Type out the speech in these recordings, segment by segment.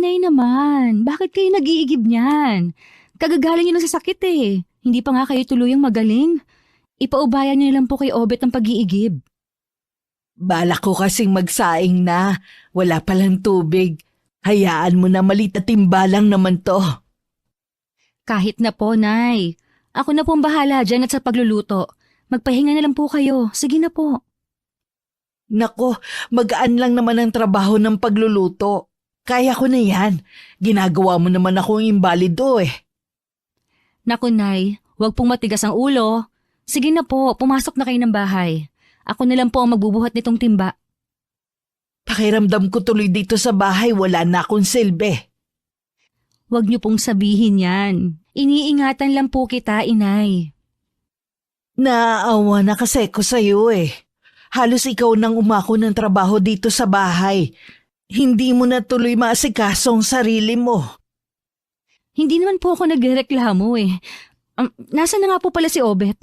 Inay naman, bakit kayo nag-iigib niyan? Kagagaling niyo lang sa sakit eh. Hindi pa nga kayo tuluyang magaling. Ipaubayan niyo lang po kay Obet ang pag-iigib. Balak ko kasing magsaing na. Wala palang tubig. Hayaan mo na, maliit na timbalang naman to. Kahit na po, Nay. Ako na po ang bahala dyan at sa pagluluto. Magpahinga na lang po kayo. Sige na po. Nako, magaan lang naman ang trabaho ng pagluluto. Kaya ko na yan. Ginagawa mo naman akong imbalido eh. Naku, Nay, huwag pong matigas ang ulo. Sige na po, pumasok na kayo ng bahay. Ako na lang po ang magbubuhat nitong timba. Pakiramdam ko tuloy dito sa bahay, wala na akong silbi. Huwag niyo pong sabihin yan. Iniingatan lang po kita, Inay. Naaawa na kasi ko sa'yo eh. Halos ikaw nang umako ng trabaho dito sa bahay. Hindi mo na tuloy maasikaso ang sarili mo. Hindi naman po ako nagreklamo eh. Nasaan na nga po pala si Obet?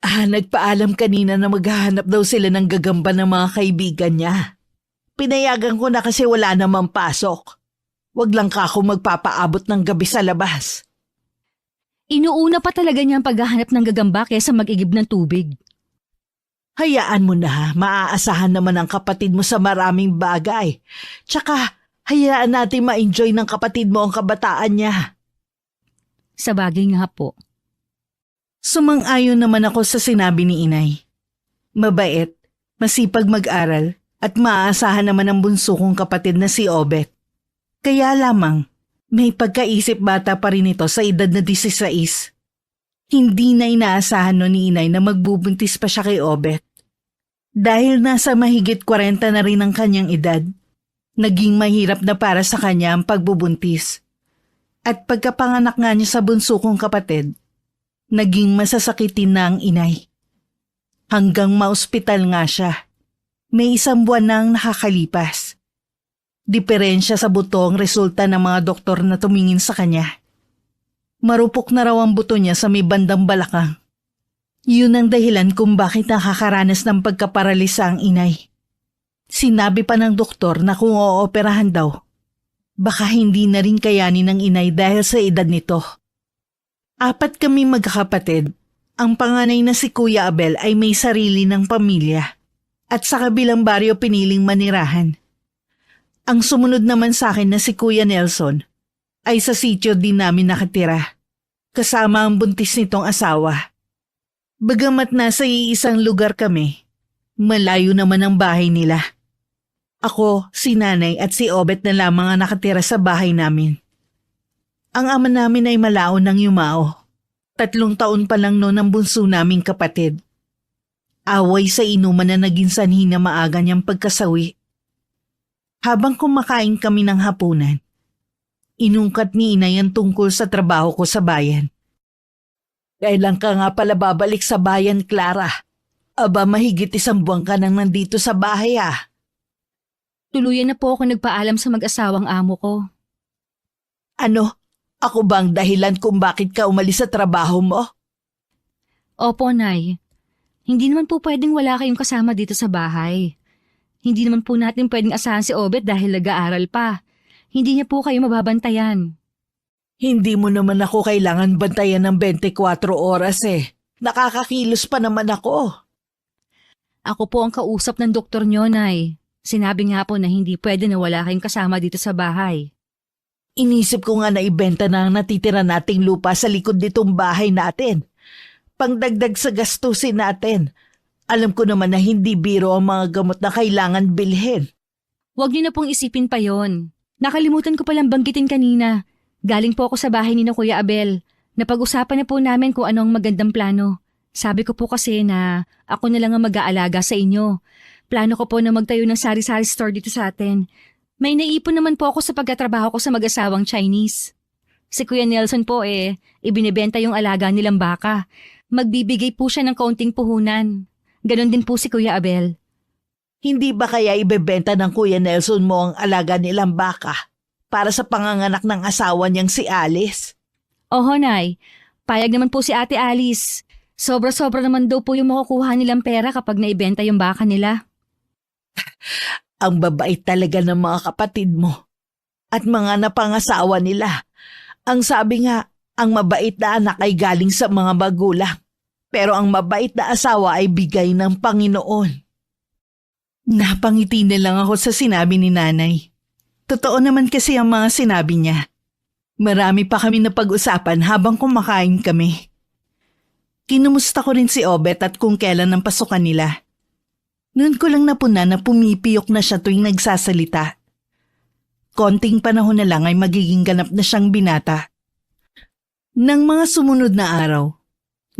Nagpaalam kanina na maghahanap daw sila ng gagamba ng mga kaibigan niya. Pinayagan ko na kasi wala namang pasok. Wag lang ka ako magpapaabot ng gabi sa labas. Inuuna pa talaga niya ang paghahanap ng gagamba kaysa mag-igib ng tubig. Hayaan mo na, maaasahan naman ang kapatid mo sa maraming bagay. Tsaka, hayaan natin ma-enjoy ng kapatid mo ang kabataan niya. Sa bagay nga po. Sumang-ayon naman ako sa sinabi ni Inay. Mabait, masipag mag-aral, at maaasahan naman ang bunso kong kapatid na si Obet. Kaya lamang, may pagkaisip bata pa rin ito sa edad na 16. Hindi na inaasahan no ni Inay na magbubuntis pa siya kay Obet. Dahil nasa mahigit 40 na rin ang kanyang edad, naging mahirap na para sa kanya ang pagbubuntis. At pagkapanganak nga niya sa bunso kong kapatid, naging masasakitin na ang Inay. Hanggang maospital nga siya. May 1 buwan nang nakakalipas. Diferensya sa buto ang resulta ng mga doktor na tumingin sa kanya. Marupok na raw ang buto niya sa may bandang balakang. Yun ang dahilan kung bakit nakakaranas ng pagkaparalisa ang Inay. Sinabi pa ng doktor na kung ooperahan daw, baka hindi na rin kayanin ng Inay dahil sa edad nito. 4 kami magkakapatid. Ang panganay na si Kuya Abel ay may sarili ng pamilya at sa kabilang baryo piniling manirahan. Ang sumunod naman sa akin na si Kuya Nelson ay sa sityo din namin nakatira, kasama ang buntis nitong asawa. Bagamat nasa iisang lugar kami, malayo naman ang bahay nila. Ako, si Nanay at si Obet na lamang ang nakatira sa bahay namin. Ang ama namin ay malaon ng yumao. 3 taon pa lang noon ang bunso naming kapatid. Away sa inuman na naging sanhi na maaga niyang pagkasawi. Habang kumakain kami ng hapunan, inungkat ni Inay ang tungkol sa trabaho ko sa bayan. Kailan ka nga pala babalik sa bayan, Clara? Aba, mahigit 1 buwan ka nang nandito sa bahay ah. Tuluyan na po ako nagpaalam sa mag-asawang amo ko. Ano? Ako bang dahilan kung bakit ka umalis sa trabaho mo? Opo, Nay. Hindi naman po pwedeng wala kayong kasama dito sa bahay. Hindi naman po natin pwedeng asahan si Obet dahil nag-aaral pa. Hindi niya po kayo mababantayan. Hindi mo naman ako kailangan bantayan ng 24 oras eh. Nakakakilos pa naman ako. Ako po ang kausap ng doktor niyo, Nay. Sinabi nga po na hindi pwede na wala kayong kasama dito sa bahay. Inisip ko nga na ibenta na ang natitira nating lupa sa likod nitong bahay natin. Pangdagdag sa gastusin natin. Alam ko naman na hindi biro ang mga gamot na kailangan bilhin. Huwag niyo na pong isipin pa yon. Nakalimutan ko palang banggitin kanina. Galing po ako sa bahay ni na Kuya Abel. Napag-usapan na po namin kung ano ang magandang plano. Sabi ko po kasi na ako na lang ang mag-aalaga sa inyo. Plano ko po na magtayo ng sari-sari store dito sa atin. May naipon naman po ako sa pagkatrabaho ko sa mag-asawang Chinese. Si Kuya Nelson po ibinibenta yung alaga nilang baka. Magbibigay po siya ng kaunting puhunan. Ganon din po si Kuya Abel. Hindi ba kaya ibebenta ng Kuya Nelson mo ang alaga nilang baka para sa panganganak ng asawa niyang si Alice? Oho, Nay. Payag naman po si Ate Alice. Sobra-sobra naman daw po yung makukuha nilang pera kapag naibenta yung baka nila. Ang babait talaga ng mga kapatid mo. at mga napangasawa nila. Ang sabi nga, ang mabait na anak ay galing sa mga magulang. Pero ang mabait na asawa ay bigay ng Panginoon. Napangiti na lang ako sa sinabi ni nanay. Totoo naman kasi ang mga sinabi niya. Marami pa kami na pag-usapan habang kumakain kami. Kinumusta ko rin si Obet at kung kailan ang pasukan nila. Noon ko lang napuna na pumipiyok na siya tuwing nagsasalita. Konting panahon na lang ay magiging ganap na siyang binata. Nang mga sumunod na araw,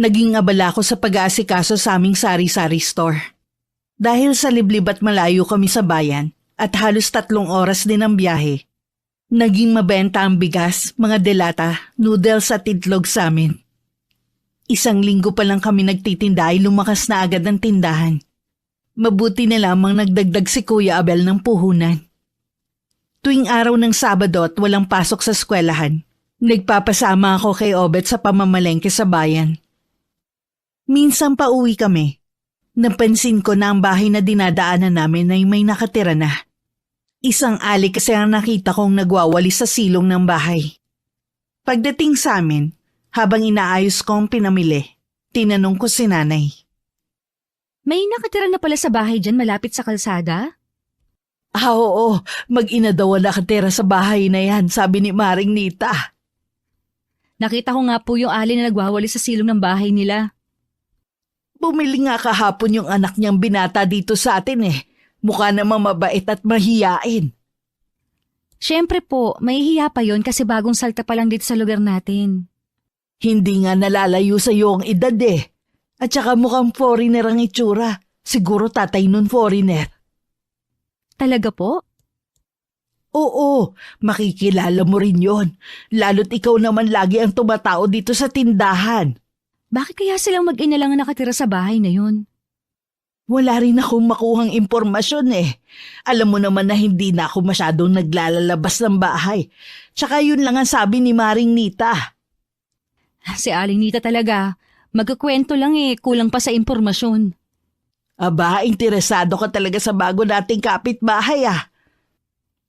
naging abala ko sa pag-aasikaso sa aming sari-sari store. Dahil sa liblib at malayo kami sa bayan at halos 3 oras din ang biyahe, naging mabenta ang bigas, mga delata, noodles at itlog sa amin. 1 linggo pa lang kami nagtitinda ay lumakas na agad ang tindahan. Mabuti na lamang nagdagdag si Kuya Abel ng puhunan. Tuwing araw ng Sabado at walang pasok sa eskwelahan, nagpapasama ako kay Obet sa pamamalengke sa bayan. Minsan pa uwi kami. Napansin ko na ang bahay na dinadaanan namin ay may nakatira na. Isang ali kasi ang nakita kong nagwawali sa silong ng bahay. Pagdating sa amin, habang inaayos ko ang pinamili, tinanong ko si nanay. May nakatira na pala sa bahay dyan malapit sa kalsada? Oo, mag-ina daw ang nakatira sa bahay na yan, sabi ni Maring Nita. Nakita ko nga po yung ali na nagwawali sa silong ng bahay nila. Bumili nga kahapon yung anak niyang binata dito sa atin eh. Mukha namang mabait at mahiyain. Siyempre po, mahihiya pa yon kasi bagong salta pa lang dito sa lugar natin. Hindi nga nalalayo sa iyo ang edad eh. At saka mukhang foreigner ang itsura. Siguro tatay nun foreigner. Talaga po? Oo, makikilala mo rin yon. Lalo't ikaw naman lagi ang tumatao dito sa tindahan. Bakit kaya silang mag-ina lang ang nakatira sa bahay na yun? Wala rin akong makuhang impormasyon eh. Alam mo naman na hindi na ako masyadong naglalabas ng bahay. Tsaka yun lang ang sabi ni Maring Nita. Si Aling Nita talaga. Magkukwento lang eh, kulang pa sa impormasyon. Aba, interesado ka talaga sa bago nating kapitbahay ah.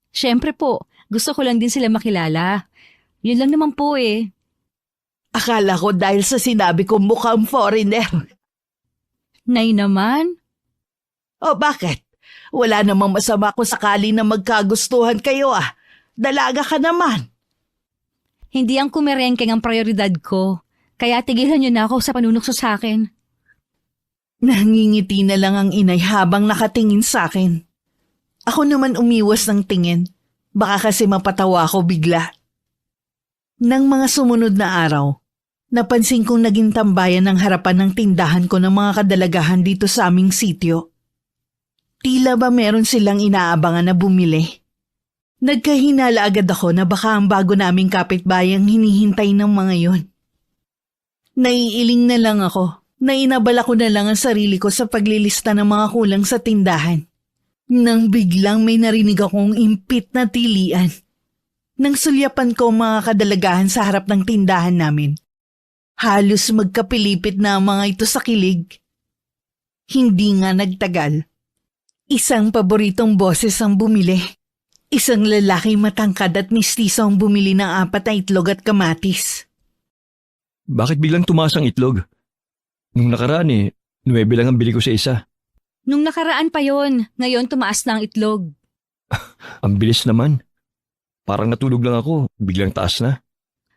Siyempre po, gusto ko lang din sila makilala. Yun lang naman po eh. Akala ko dahil sa sinabi ko mukhang foreigner. Nay naman? O bakit? Wala namang masama kung sakali na magkagustuhan kayo ah. Dalaga ka naman. Hindi ang kumerengkeng ang prioridad ko. Kaya tigilan niyo na ako sa panunukso sa akin. Nangingiti na lang ang inay habang nakatingin sa akin. Ako naman umiwas ng tingin. Baka kasi mapatawa ako bigla. Nang mga sumunod na araw, napansin kong naging tambayan ng harapan ng tindahan ko ng mga kadalagahan dito sa aming sityo. Tila ba meron silang inaabangan na bumili? Nagkahinala agad ako na baka ang bago naming kapitbayang hinihintay ng mga yon. Naiiling na lang ako. Nainabala ko na lang ang sarili ko sa paglilista ng mga kulang sa tindahan. Nang biglang may narinig akong impit na tilian. Nang sulyapan ko ang mga kadalagahan sa harap ng tindahan namin. Halos magkapilipit na ang mga ito sa kilig. Hindi nga nagtagal. Isang paboritong boses ang bumili. Isang lalaki matangkad at mistiso ang bumili ng 4 na itlog at kamatis. Bakit biglang tumaas ang itlog? Nung nakaraan 9 lang ang bili ko sa isa. Nung nakaraan pa yon, ngayon tumaas na ang itlog. Ang bilis naman. Parang natulog lang ako, biglang taas na.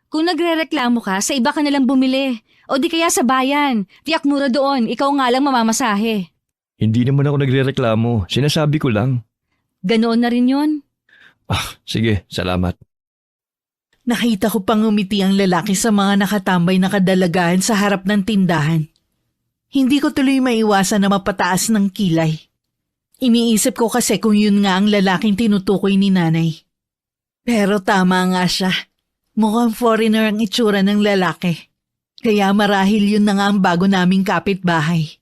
Kung nagrereklamo ka, sa iba ka nalang bumili. O di kaya sa bayan. Tiyak mura doon, ikaw nga lang mamamasahe. Hindi naman ako nagrereklamo, sinasabi ko lang. Ganoon na rin yon. Sige, salamat. Nakita ko pang umiti ang lalaki sa mga nakatambay na kadalagahan sa harap ng tindahan. Hindi ko tuloy maiwasan na mapataas ng kilay. Iniisip ko kasi kung yun nga ang lalaking tinutukoy ni nanay. Pero tama nga siya. Mukhang foreigner ang itsura ng lalaki. Kaya marahil yun na nga ang bago naming kapitbahay.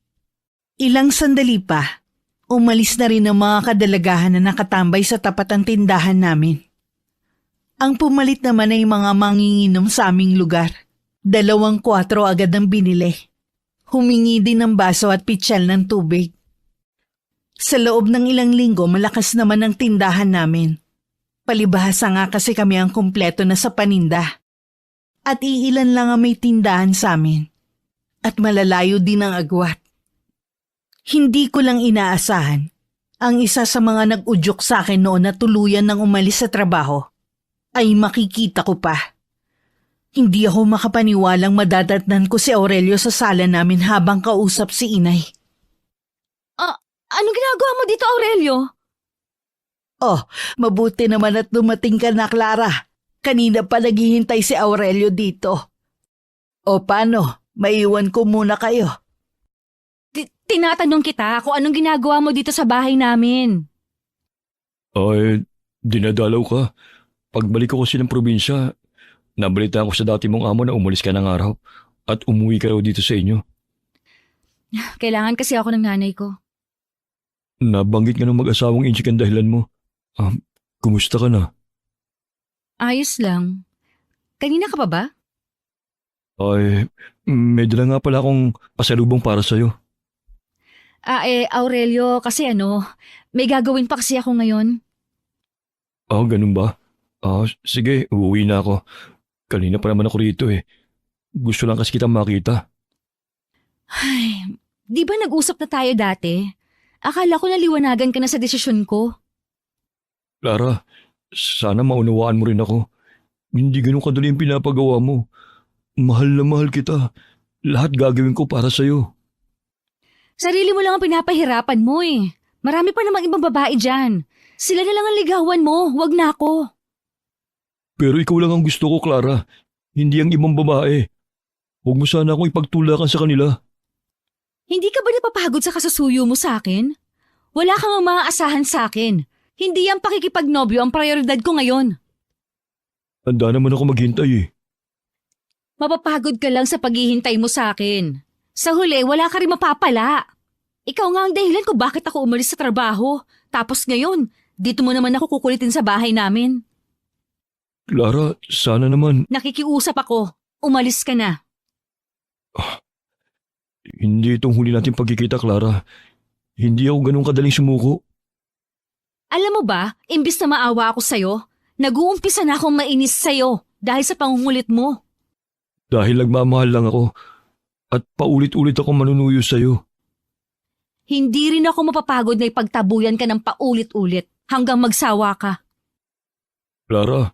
Ilang sandali pa, umalis na rin ang mga kadalagahan na nakatambay sa tapat ng tindahan namin. Ang pumalit naman ay mga manginginom sa aming lugar. 2 4 agad ang binili. Humingi din ng baso at pitsyal ng tubig. Sa loob ng ilang linggo malakas naman ang tindahan namin. Palibhasa nga kasi kami ang kumpleto na sa paninda. At iilan lang ang may tindahan sa amin. At malalayo din ang agwat. Hindi ko lang inaasahan ang isa sa mga nag-udyok sa akin noon na tuluyan ng umalis sa trabaho ay makikita ko pa. Hindi ako makapaniwalang madadatnan ko si Aurelio sa sala namin habang kausap si inay. Anong ginagawa mo dito, Aurelio? Oh, mabuti naman at dumating ka na, Clara. Kanina pa naghihintay si Aurelio dito. O paano, maiwan ko muna kayo. Tinatanong kita kung anong ginagawa mo dito sa bahay namin. Ay, dinadalaw ka. Pagbalik ko kasi ng probinsya, nabalitaan ko sa dati mong amo na umalis ka ng araw at umuwi ka raw dito sa inyo. Kailangan kasi ako ng nanay ko. Nabanggit nga ng mag-asawang Inchik ang dahilan mo. Kumusta ka na? Ayos lang. Kanina ka pa ba? Ay, may dala nga pala akong pasalubong para sa'yo. Aurelio, kasi may gagawin pa kasi ako ngayon. Ganun ba? Sige, uuwi na ako. Kanina pa naman ako rito eh. Gusto lang kasi kitang makita. Ay, di ba nag-usap na tayo dati? Akala ko naliwanagan ka na sa desisyon ko. Clara, sana maunawaan mo rin ako. Hindi ganun kadali yung pinapagawa mo. Mahal na mahal kita. Lahat gagawin ko para sa'yo. Sarili mo lang ang pinapahirapan mo eh. Marami pa namang ibang babae dyan. Sila na lang ang ligawan mo, wag na ako. Pero ikaw lang ang gusto ko, Clara. Hindi ang ibang babae. Huwag mo sana akong ipagtulakan sa kanila. Hindi ka ba napapagod sa kasasuyo mo sa akin? Wala kang maaasahan sa akin. Hindi ang pakikipagnobyo ang prioridad ko ngayon. Handa naman ako maghintay eh. Mapapagod ka lang sa paghihintay mo sa akin. Sa huli, wala ka rin mapapala. Ikaw nga ang dahilan kung bakit ako umalis sa trabaho. Tapos ngayon, dito mo naman ako kukulitin sa bahay namin. Clara, sana naman. Nakikiusap ako. Umalis ka na. Hindi itong huli natin pagkikita, Clara. Hindi ako ganun kadaling sumuko. Alam mo ba, imbis na maawa ako sa'yo, nag-uumpisa na akong mainis sa'yo dahil sa pangungulit mo. Dahil nagmamahal lang ako at paulit-ulit ako manunuyo sa'yo. Hindi rin ako mapapagod na ipagtabuyan ka ng paulit-ulit hanggang magsawa ka. Clara,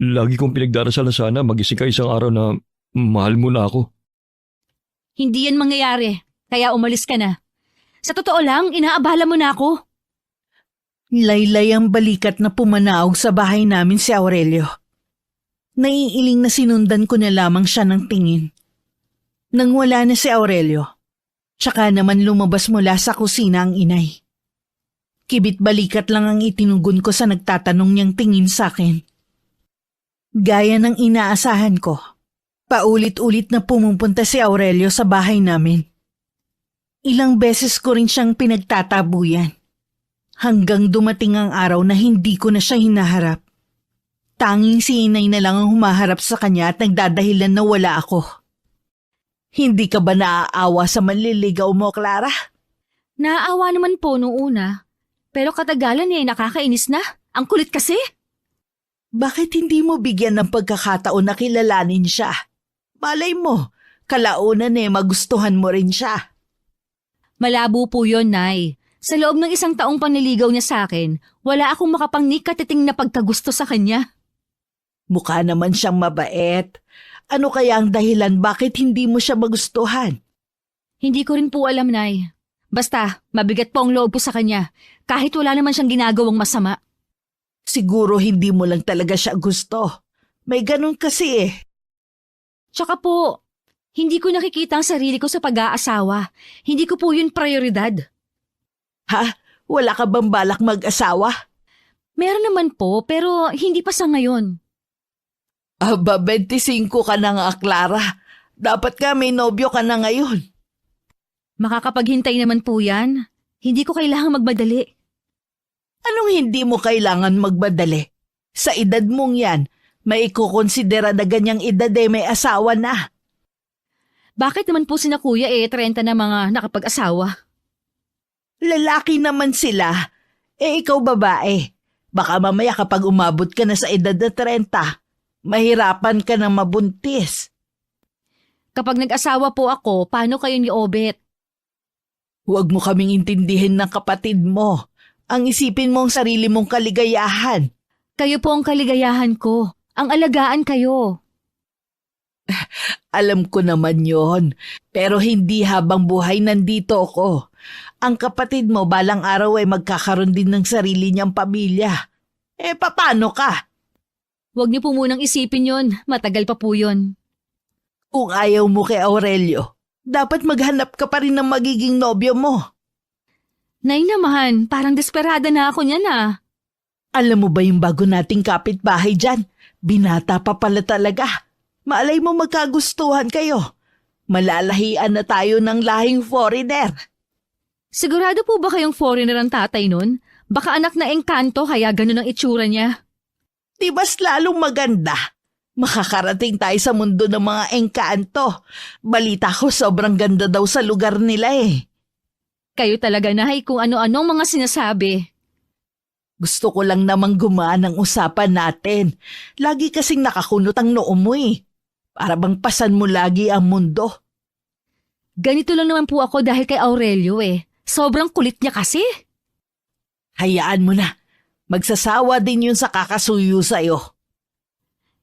lagi kong pinagdarasal na sana magising ka isang araw na mahal mo na ako. Hindi yan mangyayari, kaya umalis ka na. Sa totoo lang, inaabala mo na ako. Laylay ang balikat na pumanaog sa bahay namin si Aurelio. Naiiling na sinundan ko na lamang siya ng tingin. Nang wala na si Aurelio, tsaka naman lumabas mula sa kusina ang inay. Kibit-balikat lang ang itinugon ko sa nagtatanong niyang tingin sa akin. Gaya ng inaasahan ko, paulit-ulit na pumupunta si Aurelio sa bahay namin. Ilang beses ko rin siyang pinagtatabuyan. Hanggang dumating ang araw na hindi ko na siya hinaharap. Tanging si inay na lang ang humaharap sa kanya at nagdadahilan na wala ako. Hindi ka ba naaawa sa manliligaw mo, Clara? Naaawa naman po noong una. Pero katagalan nakakainis na. Ang kulit kasi. Bakit hindi mo bigyan ng pagkakataon na kilalanin siya? Malay mo, kalaunan magustuhan mo rin siya. Malabo po yun, Nay. Sa loob ng 1 taong panliligaw niya sa akin, wala akong makapangnikatiting na pagkagusto sa kanya. Mukha naman siyang mabait. Ano kaya ang dahilan bakit hindi mo siya magustuhan? Hindi ko rin po alam, Nay. Basta, mabigat po ang loob ko sa kanya, kahit wala naman siyang ginagawang masama. Siguro hindi mo lang talaga siya gusto. May ganun kasi Tsaka po, hindi ko nakikita ang sarili ko sa pag-aasawa. Hindi ko po yun prioridad. Ha? Wala ka bang balak mag-asawa? Meron naman po, pero hindi pa sa ngayon. Aba, 25 ka na nga, Clara. Dapat ka may nobyo ka na ngayon. Makakapaghintay naman po yan. Hindi ko kailangang magmadali. Anong hindi mo kailangan magbadali? Sa edad mong yan, may ikukonsidera na ganyang edad may asawa na. Bakit naman po sina kuya 30 na mga nakapag-asawa? Lalaki naman sila. Ikaw babae. Baka mamaya kapag umabot ka na sa edad na 30, mahirapan ka na mabuntis. Kapag nag-asawa po ako, paano kayo ni Obet? Huwag mo kaming intindihin ng kapatid mo. Ang isipin mo ang sarili mong kaligayahan. Kayo po ang kaligayahan ko. Ang alagaan kayo. Alam ko naman yon, pero hindi habang buhay nandito ako. Ang kapatid mo balang araw ay magkakaroon din ng sarili niyang pamilya. Paano ka? Huwag niyo po munang isipin yon. Matagal pa po yon. Kung ayaw mo kay Aurelio, dapat maghanap ka pa rin ng magiging nobyo mo. Nay naman, parang desperada na ako niyan ah. Alam mo ba yung bago nating kapitbahay dyan? Binata pa pala talaga. Malay mo magkagustuhan kayo. Malalahian na tayo ng lahing foreigner. Sigurado po ba kayong foreigner ang tatay nun? Baka anak na engkanto kaya ganun ang itsura niya. Di ba's lalong maganda? Makakarating tayo sa mundo ng mga engkanto. Balita ko sobrang ganda daw sa lugar nila eh. Kayo talaga nahay kung ano-anong mga sinasabi. Gusto ko lang namang gumaan ang usapan natin. Lagi kasing nakakunot ang noo mo eh. Para bang pasan mo lagi ang mundo. Ganito lang naman po ako dahil kay Aurelio eh. Sobrang kulit niya kasi. Hayaan mo na. Magsasawa din yun sa kakasuyo sa'yo.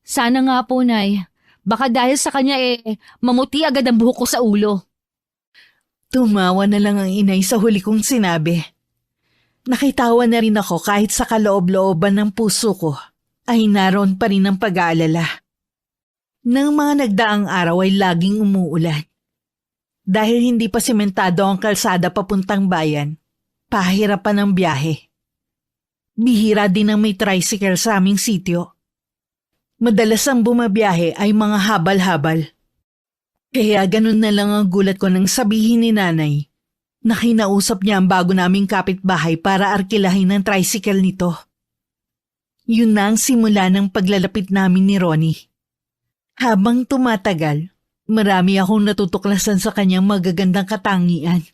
Sana nga po, Nay. Baka dahil sa kanya mamuti agad ang buhok ko sa ulo. Tumawa na lang ang inay sa huli kong sinabi. Nakitawa na rin ako kahit sa kaloob-looban ng puso ko ay naroon pa rin ang pag-aalala. Nang mga nagdaang araw ay laging umuulan. Dahil hindi pa sementado ang kalsada papuntang bayan, pahirapan ang biyahe. Bihira din ang may tricycle sa aming sitio. Madalas ang bumabiyahe ay mga habal-habal. Kaya ganun na lang ang gulat ko nang sabihin ni nanay na kinausap niya ang bago naming kapitbahay para arkilahin ang tricycle nito. Yun na ang simula ng paglalapit namin ni Ronnie. Habang tumatagal, marami akong natutuklasan sa kanyang magagandang katangian.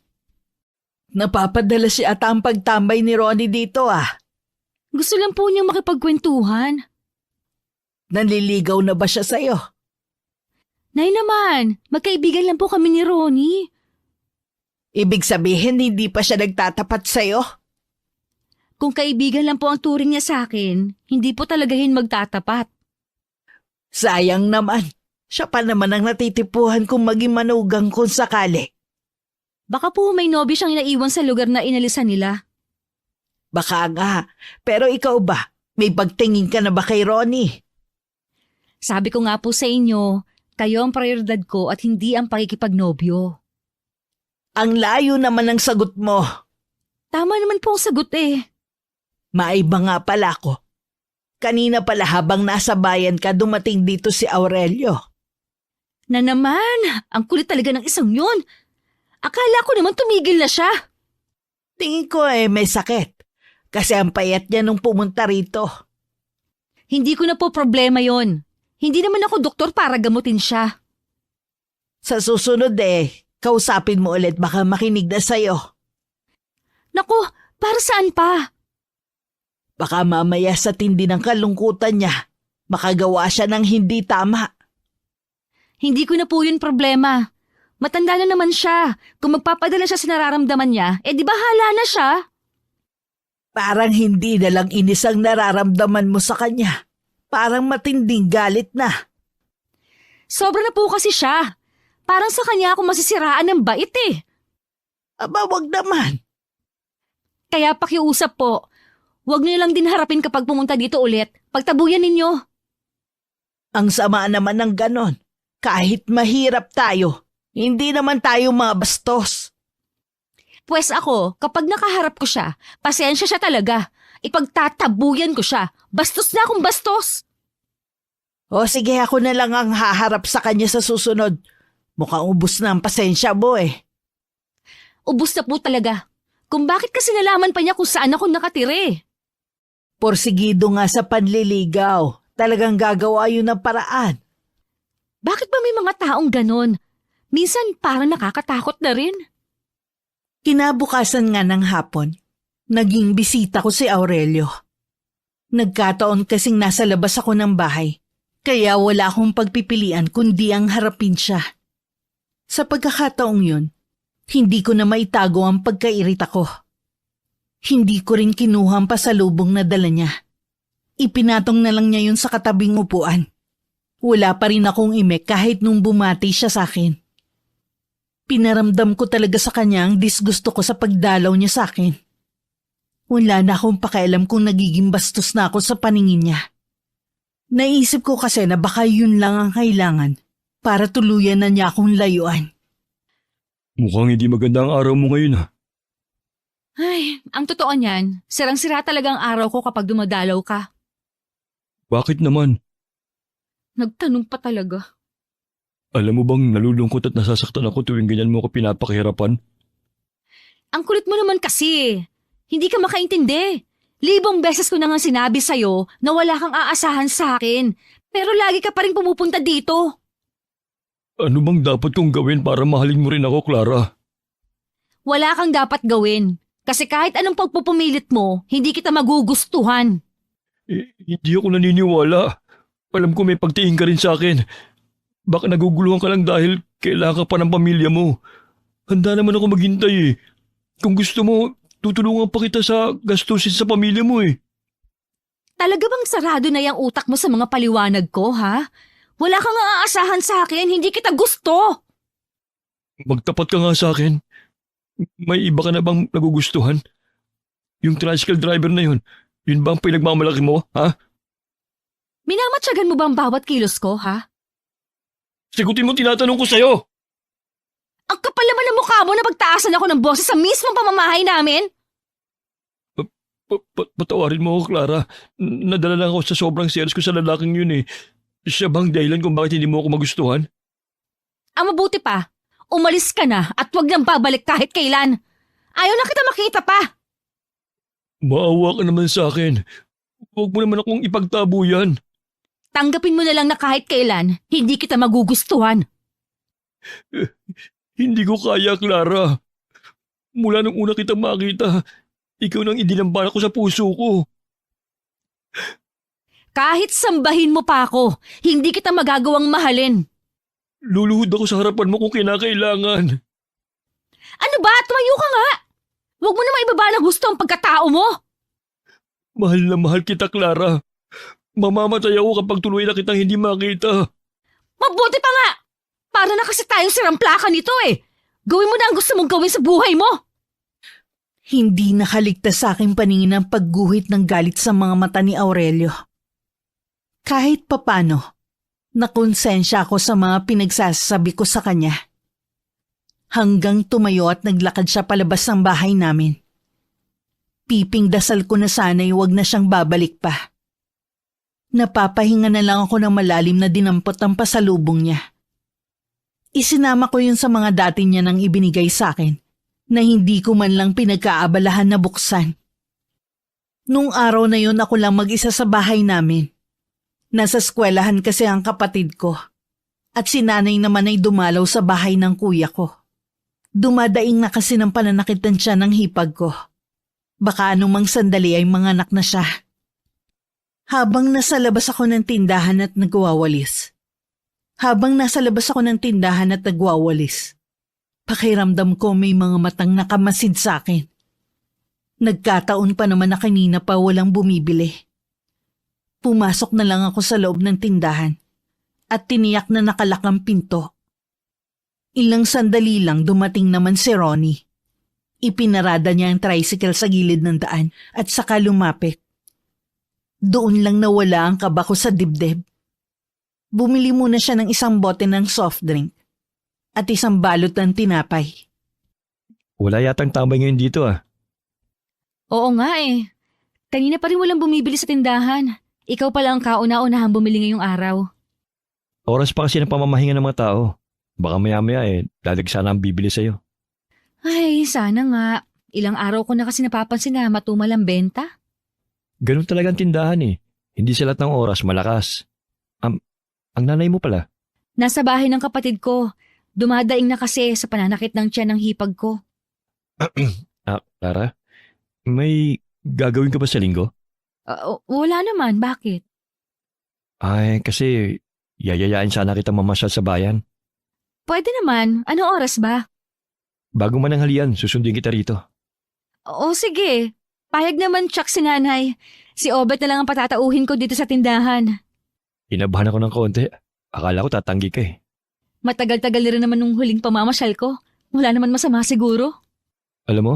Napapadala siya ata ang pagtambay ni Ronnie dito ah. Gusto lang po niyang makipagkwentuhan. Nanliligaw na ba siya sa'yo? Nay naman, magkaibigan lang po kami ni Ronnie. Ibig sabihin hindi pa siya nagtatapat sa'yo? Kung kaibigan lang po ang turing niya sa akin, hindi po talagahin magtatapat. Sayang naman. Siya pa naman ang natitipuhan kung maging manugang kung sakali. Baka po may nobyo siyang inaiwan sa lugar na inalisan nila. Baka nga. Pero ikaw ba? May pagtingin ka na ba kay Ronnie? Sabi ko nga po sa inyo, kayo ang prioridad ko at hindi ang pakikipagnobyo. Ang layo naman ng sagot mo. Tama naman po ang sagot eh. Maiba nga pala ako. Kanina pala habang nasa bayan ka dumating dito si Aurelio. Na naman, ang kulit talaga ng isang yun. Akala ko naman tumigil na siya. Tingin ko may sakit. Kasi ang payat niya nung pumunta rito. Hindi ko na po problema yon. Hindi naman ako doktor para gamutin siya. Sa susunod kausapin mo ulit baka makinig na sa'yo. Naku, para saan pa? Baka mamaya sa tindi ng kalungkutan niya, makagawa siya ng hindi tama. Hindi ko na po yun problema. Matanda na naman siya. Kung magpapadala siya sa nararamdaman niya, di bahala na siya. Parang hindi na lang inis ang nararamdaman mo sa kanya. Parang matinding galit na. Sobra na po kasi siya. Parang sa kanya ako masisiraan ng bait eh. Aba, wag naman. Kaya pakiusap po, huwag niyo lang din harapin kapag pumunta dito ulit. Pagtabuyan ninyo. Ang sama naman ng ganon. Kahit mahirap tayo, hindi naman tayo mga bastos. Pwes ako, kapag nakaharap ko siya, pasensya siya talaga. Ipagtatabuyan ko siya. Bastos na akong bastos. O sige, ako na lang ang haharap sa kanya sa susunod. Mukhang ubus na ang pasensya mo Ubus na po talaga. Kung bakit kasi nalaman pa niya kung saan ako nakatire. Porsigido nga sa panliligaw. Talagang gagawa yun ng paraan. Bakit ba may mga taong ganon? Minsan parang nakakatakot na rin. Kinabukasan nga ng hapon, naging bisita ko si Aurelio. Nagkataon kasing nasa labas ako ng bahay, kaya wala akong pagpipilian kundi ang harapin siya. Sa pagkakataong yun, hindi ko na maitago ang pagkairita ko. Hindi ko rin kinuha ang pasalubong na dala niya. Ipinatong na lang niya yun sa katabing upuan. Wala pa rin akong imek kahit nung bumati siya sa akin. Pinaramdam ko talaga sa kanya ang disgusto ko sa pagdalaw niya sa akin. Wala na akong pakialam kung nagiging bastos na ako sa paningin niya. Naisip ko kasi na baka yun lang ang kailangan para tuluyan na niya akong layuan. Mukhang hindi maganda ang araw mo ngayon Ay, ang totoo niyan, sirang-sira talaga ang araw ko kapag dumadalaw ka. Bakit naman? Nagtanong pa talaga. Alam mo bang nalulungkot at nasasaktan ako tuwing ganyan mo ako pinapakihirapan? Ang kulit mo naman kasi. Hindi ka makaintindi. Libong beses ko na nga sinabi sa'yo na wala kang aasahan sa akin. Pero lagi ka pa rin pumupunta dito. Ano bang dapat kong gawin para mahalin mo rin ako, Clara? Wala kang dapat gawin. Kasi kahit anong pagpupumilit mo, hindi kita magugustuhan. Hindi ako naniniwala. Alam ko may pagtingin ka rin sa akin. Baka naguguluhan ka lang dahil kailangan ka pa ng pamilya mo. Handa naman ako maghintay eh. Kung gusto mo, tutulungan pa kita sa gastusin sa pamilya mo eh. Talaga bang sarado na yung utak mo sa mga paliwanag ko, ha? Wala kang aasahan sa akin, hindi kita gusto. Magtapat ka nga sa akin. May iba ka na bang nagugustuhan? Yung tricycle driver na yun ba ang pinagmamalaki mo, ha? Minamatyagan mo bang bawat kilos ko, ha? Sigutin mo tinatanong ko sa'yo! Ang kapal naman ng mukha mo na magtaasan ako ng boses sa mismong pamamahay namin. Patawarin mo ako, Clara. Nadala lang ako sa sobrang selos ko sa lalaking yun eh. Siya bang dahilan kung bakit hindi mo ako magustuhan? Ang mabuti pa, umalis ka na at huwag nang babalik kahit kailan. Ayaw na kita makita pa. Maawa ka naman sa akin. Huwag mo naman akong ipagtabo yan. Tanggapin mo na lang na kahit kailan, hindi kita magugustuhan. Hindi ko kaya, Clara. Mula nung una kitang makita, ikaw nang idinambana ko sa puso ko. Kahit sambahin mo pa ako, hindi kita magagawang mahalin. Luluhod ako sa harapan mo kung kinakailangan. Ano ba? Tumayo ka nga! Huwag mo na maibaba ng gusto ang pagkatao mo. Mahal na mahal kita, Clara. Mamamatay ako kapag tuloy na kitang hindi makita. Mabuti pa nga! Para na kasi tayong siramplaka nito eh. Gawin mo na ang gusto mong gawin sa buhay mo. Hindi nakaligtas sa aking paningin ang pagguhit ng galit sa mga mata ni Aurelio. Kahit papano, nakonsensya ako sa mga pinagsasabi ko sa kanya. Hanggang tumayo at naglakad siya palabas ng bahay namin. Piping dasal ko na sana'y wag na siyang babalik pa. Napapahinga na lang ako ng malalim na dinampot ang pasalubong niya. Isinama ko yun sa mga dati niya nang ibinigay sa akin na hindi ko man lang pinagkaabalahan na buksan. Nung araw na yun ako lang mag-isa sa bahay namin. Nasa eskwelahan kasi ang kapatid ko at si nanay naman ay dumalaw sa bahay ng kuya ko. Dumadaing na kasi ng pananakitan siya ng hipag ko. Baka anumang sandali ay manganak na siya. Habang nasa labas ako ng tindahan at nagwawalis. Pakiramdam ko may mga matang nakamasid sa akin. Nagkataon pa naman na kanina pa walang bumibili. Pumasok na lang ako sa loob ng tindahan at tiniyak na nakalak ang pinto. Ilang sandali lang dumating naman si Ronnie. Ipinarada niya ang tricycle sa gilid ng daan at saka lumapit. Doon lang nawala ang kaba ko sa dibdib. Bumili muna siya ng isang bote ng soft drink at isang balot ng tinapay. Wala yatang tambay ngayon dito ah. Oo nga eh. Kanina pa rin walang bumibili sa tindahan. Ikaw pala ang kauna-unahang bumili ngayong araw. Oras pa kasi ng pamamahinga ng mga tao. Baka maya-maya dadag sana ang bibili sa'yo. Ay, sana nga. Ilang araw ko na kasi napapansin na matumal ang benta. Ganun talaga ang tindahan eh. Hindi sa lahat ng oras malakas. Ang nanay mo pala. Nasa bahay ng kapatid ko. Dumadaing na kasi sa pananakit ng tiyan ng hipag ko. Clara? May gagawin ka ba sa linggo? Wala naman, bakit? Ay, kasi yayayain sana kita mamasyal sa bayan. Pwede naman, anong oras ba? Bago mananghalian, susundin kita rito. Oo, sige. Payag naman, Chuck, si nanay. Si Obet na lang ang patatauhin ko dito sa tindahan. Inabahan ako ng konti. Akala ko tatanggi ka eh. Matagal-tagal na rin naman nung huling pamamasyal ko. Wala naman masama siguro. Alam mo,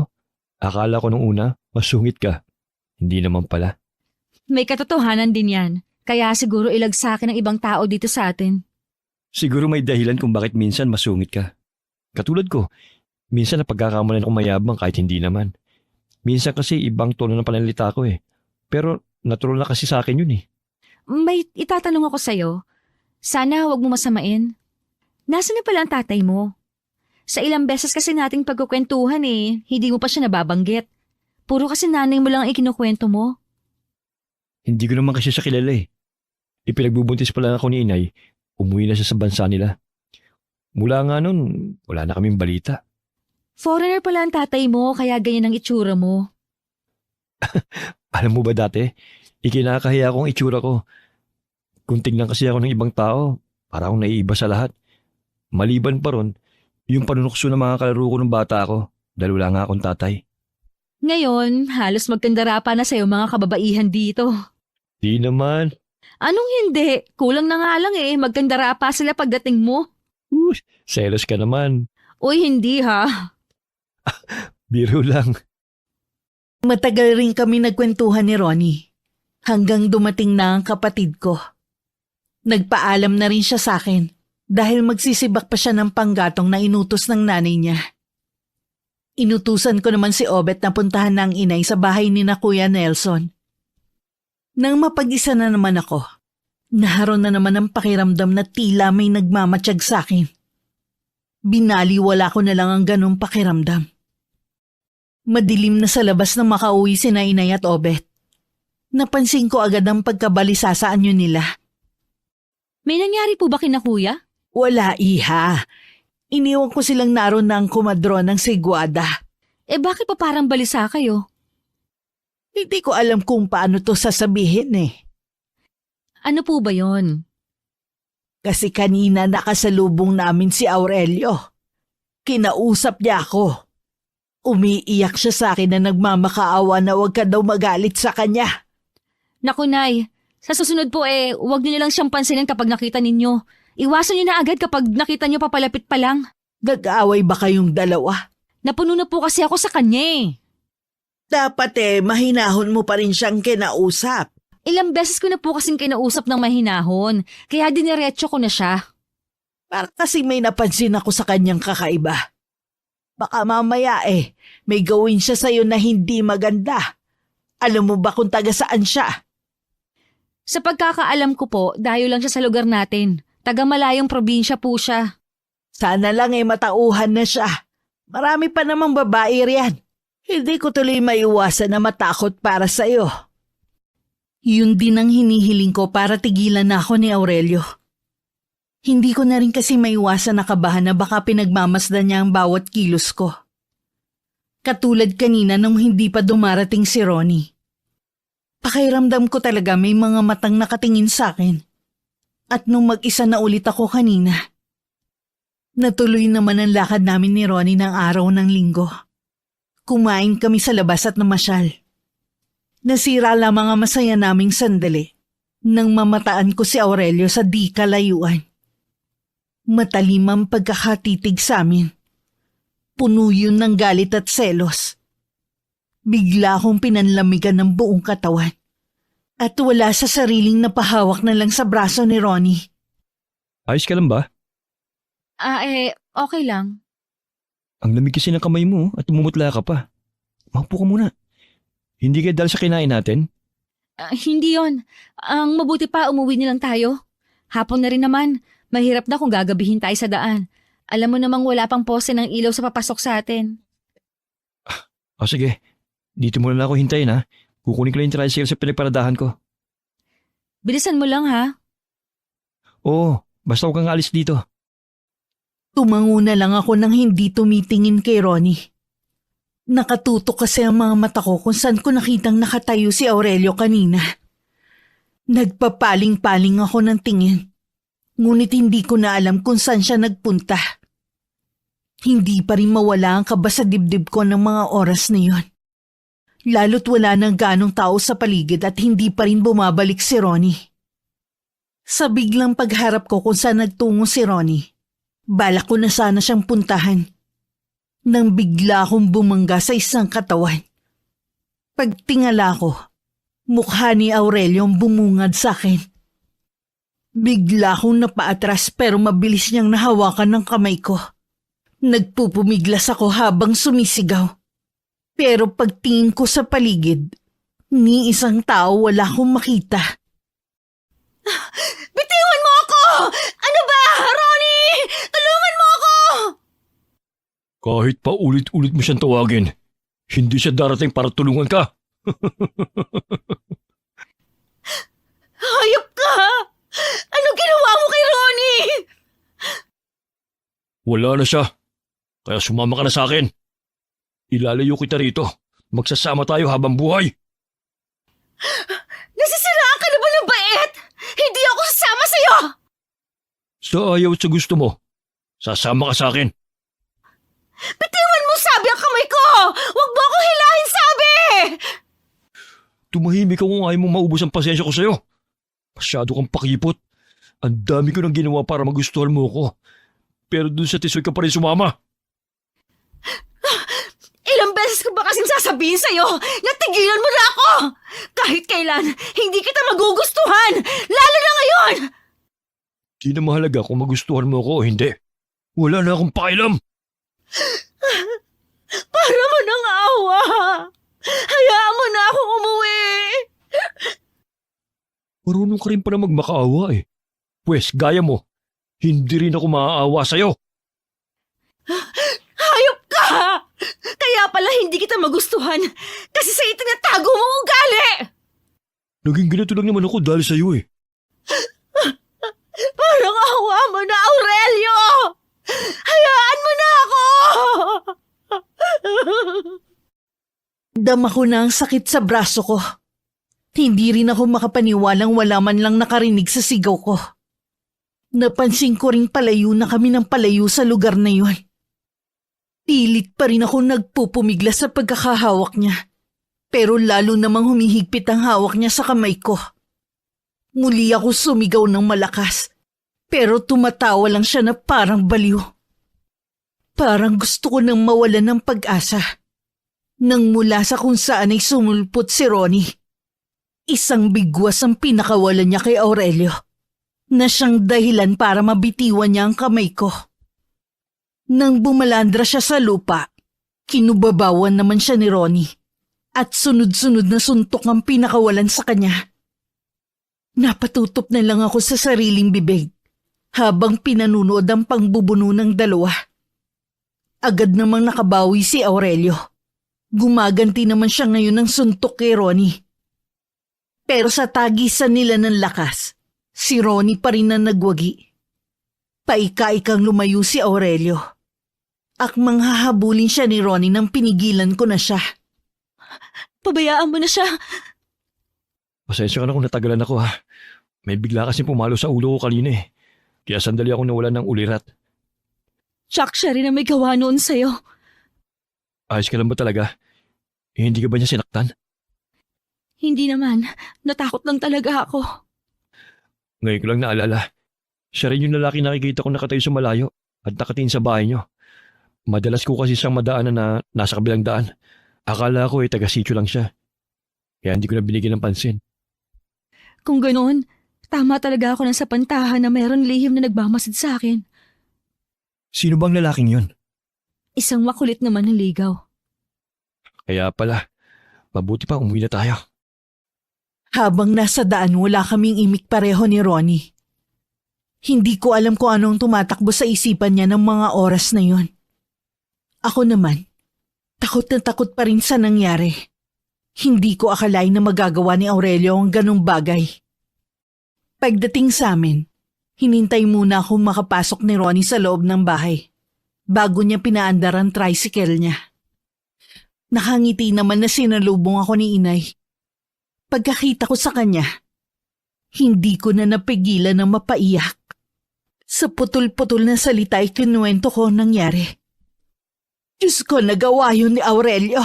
akala ko nung una, masungit ka. Hindi naman pala. May katotohanan din yan. Kaya siguro ilagsakin ng ibang tao dito sa atin. Siguro may dahilan kung bakit minsan masungit ka. Katulad ko, minsan napagkakamalan akong mayabang kahit hindi naman. Minsan kasi ibang tono ng pananalita ko eh. Pero natural na kasi sa akin yun eh. May itatanong ako sa'yo. Sana huwag mo masamain. Nasaan na pala ang tatay mo? Sa ilang beses kasi nating pagkukwentuhan eh, hindi mo pa siya nababanggit. Puro kasi nanay mo lang ang ikinukwento mo. Hindi ko naman kasi siya kilala eh. Ipinagbubuntis pala ako ni inay, umuwi na siya sa bansa nila. Mula nga nun, wala na kaming balita. Foreigner pala ang tatay mo, kaya ganyan ang itsura mo. Alam mo ba dati, ikinakahiya akong itsura ko. Kung tingnan kasi ako ng ibang tao, para akong naiiba sa lahat. Maliban pa ron, yung panunukso ng mga kalaro ko ng bata ako, dahil wala nga akong tatay. Ngayon, halos magkandara pa na sa'yo mga kababaihan dito. Di naman. Anong hindi? Kulang na nga lang eh, magkandara pa sila pagdating mo. Selos ka naman. Uy, hindi ha. Biro lang. Matagal rin kami nagkwentuhan ni Ronnie. Hanggang dumating na ang kapatid ko. Nagpaalam na rin siya sa akin dahil magsisibak pa siya ng panggatong na inutos ng nanay niya. Inutusan ko naman si Obet na puntahan ng inay sa bahay ni na Kuya Nelson. Nang mapag-isa na naman ako, naharon na naman ang pakiramdam na tila may nagmamatsyag sa akin. Binaliwala ko na lang ang ganong pakiramdam. Madilim na sa labas nang makauwi si na inay at Obet. Napansin ko agad ang pagkabalisa sa anyo nila. May nangyari po ba kina kuya? Wala, iha. Iniwan ko silang naroon ng kumadron ng sigwada. Bakit pa parang balisa kayo? Hindi ko alam kung paano to sasabihin eh. Ano po ba yon? Kasi kanina nakasalubong namin si Aurelio. Kinausap niya ako. Umiiyak siya sa akin na nagmamakaawa na huwag ka daw magalit sa kanya. Naku, Nay. Sa susunod po huwag niyo lang siyang pansinin kapag nakita ninyo. Iwasan niyo na agad kapag nakita niyo papalapit pa lang. Gag-away ba kayong dalawa? Napuno na po kasi ako sa kanya eh. Dapat mahinahon mo pa rin siyang kinausap. Ilang beses ko na po kasing kinausap ng mahinahon, kaya diniretso ko na siya. Para kasi may napansin ako sa kanyang kakaiba. Baka mamaya may gawin siya sa'yo na hindi maganda. Alam mo ba kung taga saan siya? Sa pagkakaalam ko po, dayo lang siya sa lugar natin. Taga malayong probinsya po siya. Sana lang matauhan na siya. Marami pa namang babae riyan. Hindi ko tuloy maiwasan na matakot para sa'yo. Yun din ang hinihiling ko para tigilan na ako ni Aurelio. Hindi ko na rin kasi maiwasan na kabahan na baka pinagmamasdan niya ang bawat kilos ko. Katulad kanina nung hindi pa dumarating si Ronnie. Pakiramdam ko talaga may mga matang nakatingin sa akin. At nung mag-isa na ulit ako kanina, natuloy naman ang lakad namin ni Ronnie ng araw ng linggo. Kumain kami sa labas at namasyal. Nasira lamang ang masaya naming sandali nang mamataan ko si Aurelio sa di kalayuan. Matalim ang pagkakatitig sa amin. Puno yun ng galit at selos. Bigla akong pinanlamigan ng buong katawan at wala sa sariling napahawak na lang sa braso ni Ronnie. Ayos ka lang ba? Okay lang. Ang lamig kasi ng kamay mo at umumutla ka pa. Maupo ka muna. Hindi ka dahil sa kinain natin? Hindi yon. Ang mabuti pa, umuwi nilang tayo. Hapon na rin naman. Mahirap na kung gagabihin tayo sa daan. Alam mo namang wala pang pose ng ilaw sa papasok sa atin. Sige. Dito muna lang ako hintayin ha. Kukunin ko lang yung tricycle sa pinagparadahan ko. Bilisan mo lang ha. Oo, basta huwag kang alis dito. Tumango na lang ako nang hindi tumitingin kay Ronnie. Nakatutok kasi ang mga mata ko kung saan ko nakitang nakatayo si Aurelio kanina. Nagpapaling-paling ako ng tingin. Ngunit hindi ko na alam kung saan siya nagpunta. Hindi pa rin mawala ang kaba sa dibdib ko ng mga oras na yon. Lalo't wala nang ganong tao sa paligid at hindi pa rin bumabalik si Ronnie. Sa biglang pagharap ko kung saan nagtungo si Ronnie, balak ko na sana siyang puntahan. Nang bigla akong bumangga sa isang katawan. Pagtingala ko, mukha ni Aurelio ang bumungad sa akin. Bigla akong napaatras pero mabilis niyang nahawakan ng kamay ko. Nagpupumiglas ako habang sumisigaw. Pero pagtingin ko sa paligid, ni isang tao wala akong makita. Bitiwan mo ako! Ano ba, Ronnie? Tulungan mo ako! Kahit pa ulit-ulit mo siyang tawagin, hindi siya darating para tulungan ka. Hayop ka! Ano ginawa mo kay Ronnie? Wala na siya. Kaya sumama ka na sa akin. Ilalayo kita rito. Magsasama tayo habang buhay. Nasisiraan ka na ba ng bait? Hindi ako sasama sa'yo! Sa ayaw at sa gusto mo, sasama ka sa akin. Bitiwan mo sabi ang kamay ko! Huwag mo ako hilahin sabi! Tumahimik ka kung ayaw mong maubos ang pasensya ko sa'yo. Masyado kang pakipot. Ang dami ko nang ginawa para magustuhan mo ko. Pero dun sa tisoy ka pa rin sumama. Ilang beses ko ba kasing sasabihin sa'yo na tigilan mo na ako? Kahit kailan, hindi kita magugustuhan! Lalo na ngayon! Di na mahalaga kung magustuhan mo ko o hindi. Wala na akong pakialam. Para mo ng awa! Hayaan mo na akong umuwi! Marunong ka rin pala magmakaawa eh. Pwes, gaya mo. Hindi rin ako maaawa sa'yo. Hayop ka! Kaya pala hindi kita magustuhan kasi sa itinatago mo ugali! Naging ganito lang naman ako dahil sa'yo eh. Parang awa mo na, Aurelio! Hayaan mo na ako! Dama ko na ang sakit sa braso ko. Hindi rin ako makapaniwalang wala man lang nakarinig sa sigaw ko. Napansin ko ring palayo na kami ng palayo sa lugar na yon. Pilit pa rin ako nagpupumigla sa pagkakahawak niya. Pero lalo namang humihigpit ang hawak niya sa kamay ko. Muli ako sumigaw ng malakas. Pero tumatawa lang siya na parang baliw. Parang gusto ko nang mawalan ng pag-asa. Nang mula sa kung saan ay sumulpot si Ronnie. Isang bigwas ang pinakawalan niya kay Aurelio. Na siyang dahilan para mabitiwan niya ang kamay ko. Nang bumalandra siya sa lupa, kinubabawan naman siya ni Ronnie. At sunod-sunod na suntok ang pinakawalan sa kanya. Napatutop na lang ako sa sariling bibig habang pinanunood ang pangbubuno ng dalawa. Agad namang nakabawi si Aurelio. Gumaganti naman siya ngayon ng suntok kay Ronnie. Pero sa tagisan nila ng lakas, si Ronnie pa rin ang nagwagi. Paika-ikang lumayo si Aurelio. Akmang hahabulin siya ni Ronnie nang pinigilan ko na siya. Pabayaan mo na siya. Pasensya ka na kung natagalan ako ha. May bigla kasi pumalo sa ulo ko kanina eh. Kaya sandali akong nawalan ng ulirat. Chuck, siya rin ang may gawa noon sa'yo. Ayos ka lang ba talaga? Hindi ka ba niya sinaktan? Hindi naman. Natakot lang talaga ako. Ngayon ko lang naalala. Siya rin yung lalaki nakikita ko nakatayo sa malayo at nakatingin sa bahay niyo. Madalas ko kasi siyang madaanan na nasa kabilang daan. Akala ko taga-sityo lang siya. Kaya hindi ko na binigyan ng pansin. Kung ganoon, tama talaga ako ng sapantahan na mayroon lihim na nagmamasid sa akin. Sino bang lalaking yun? Isang makulit naman ng ligaw. Kaya pala, mabuti pa umuwi na tayo. Habang nasa daan wala kaming imik pareho ni Ronnie. Hindi ko alam kung anong tumatakbo sa isipan niya ng mga oras na yon. Ako naman, takot na takot pa rin sa nangyari. Hindi ko akalain na magagawa ni Aurelio ang ganong bagay. Pagdating sa amin, hinintay muna akong makapasok ni Ronnie sa loob ng bahay bago niya pinaandar ang tricycle niya. Nakangiti naman na sinalubong ako ni inay. Pagkakita ko sa kanya, hindi ko na napigilan na mapaiyak. Sa putol-putol na salita ay kinuwento ko ang nangyari. Diyos ko, nagawa yun ni Aurelio.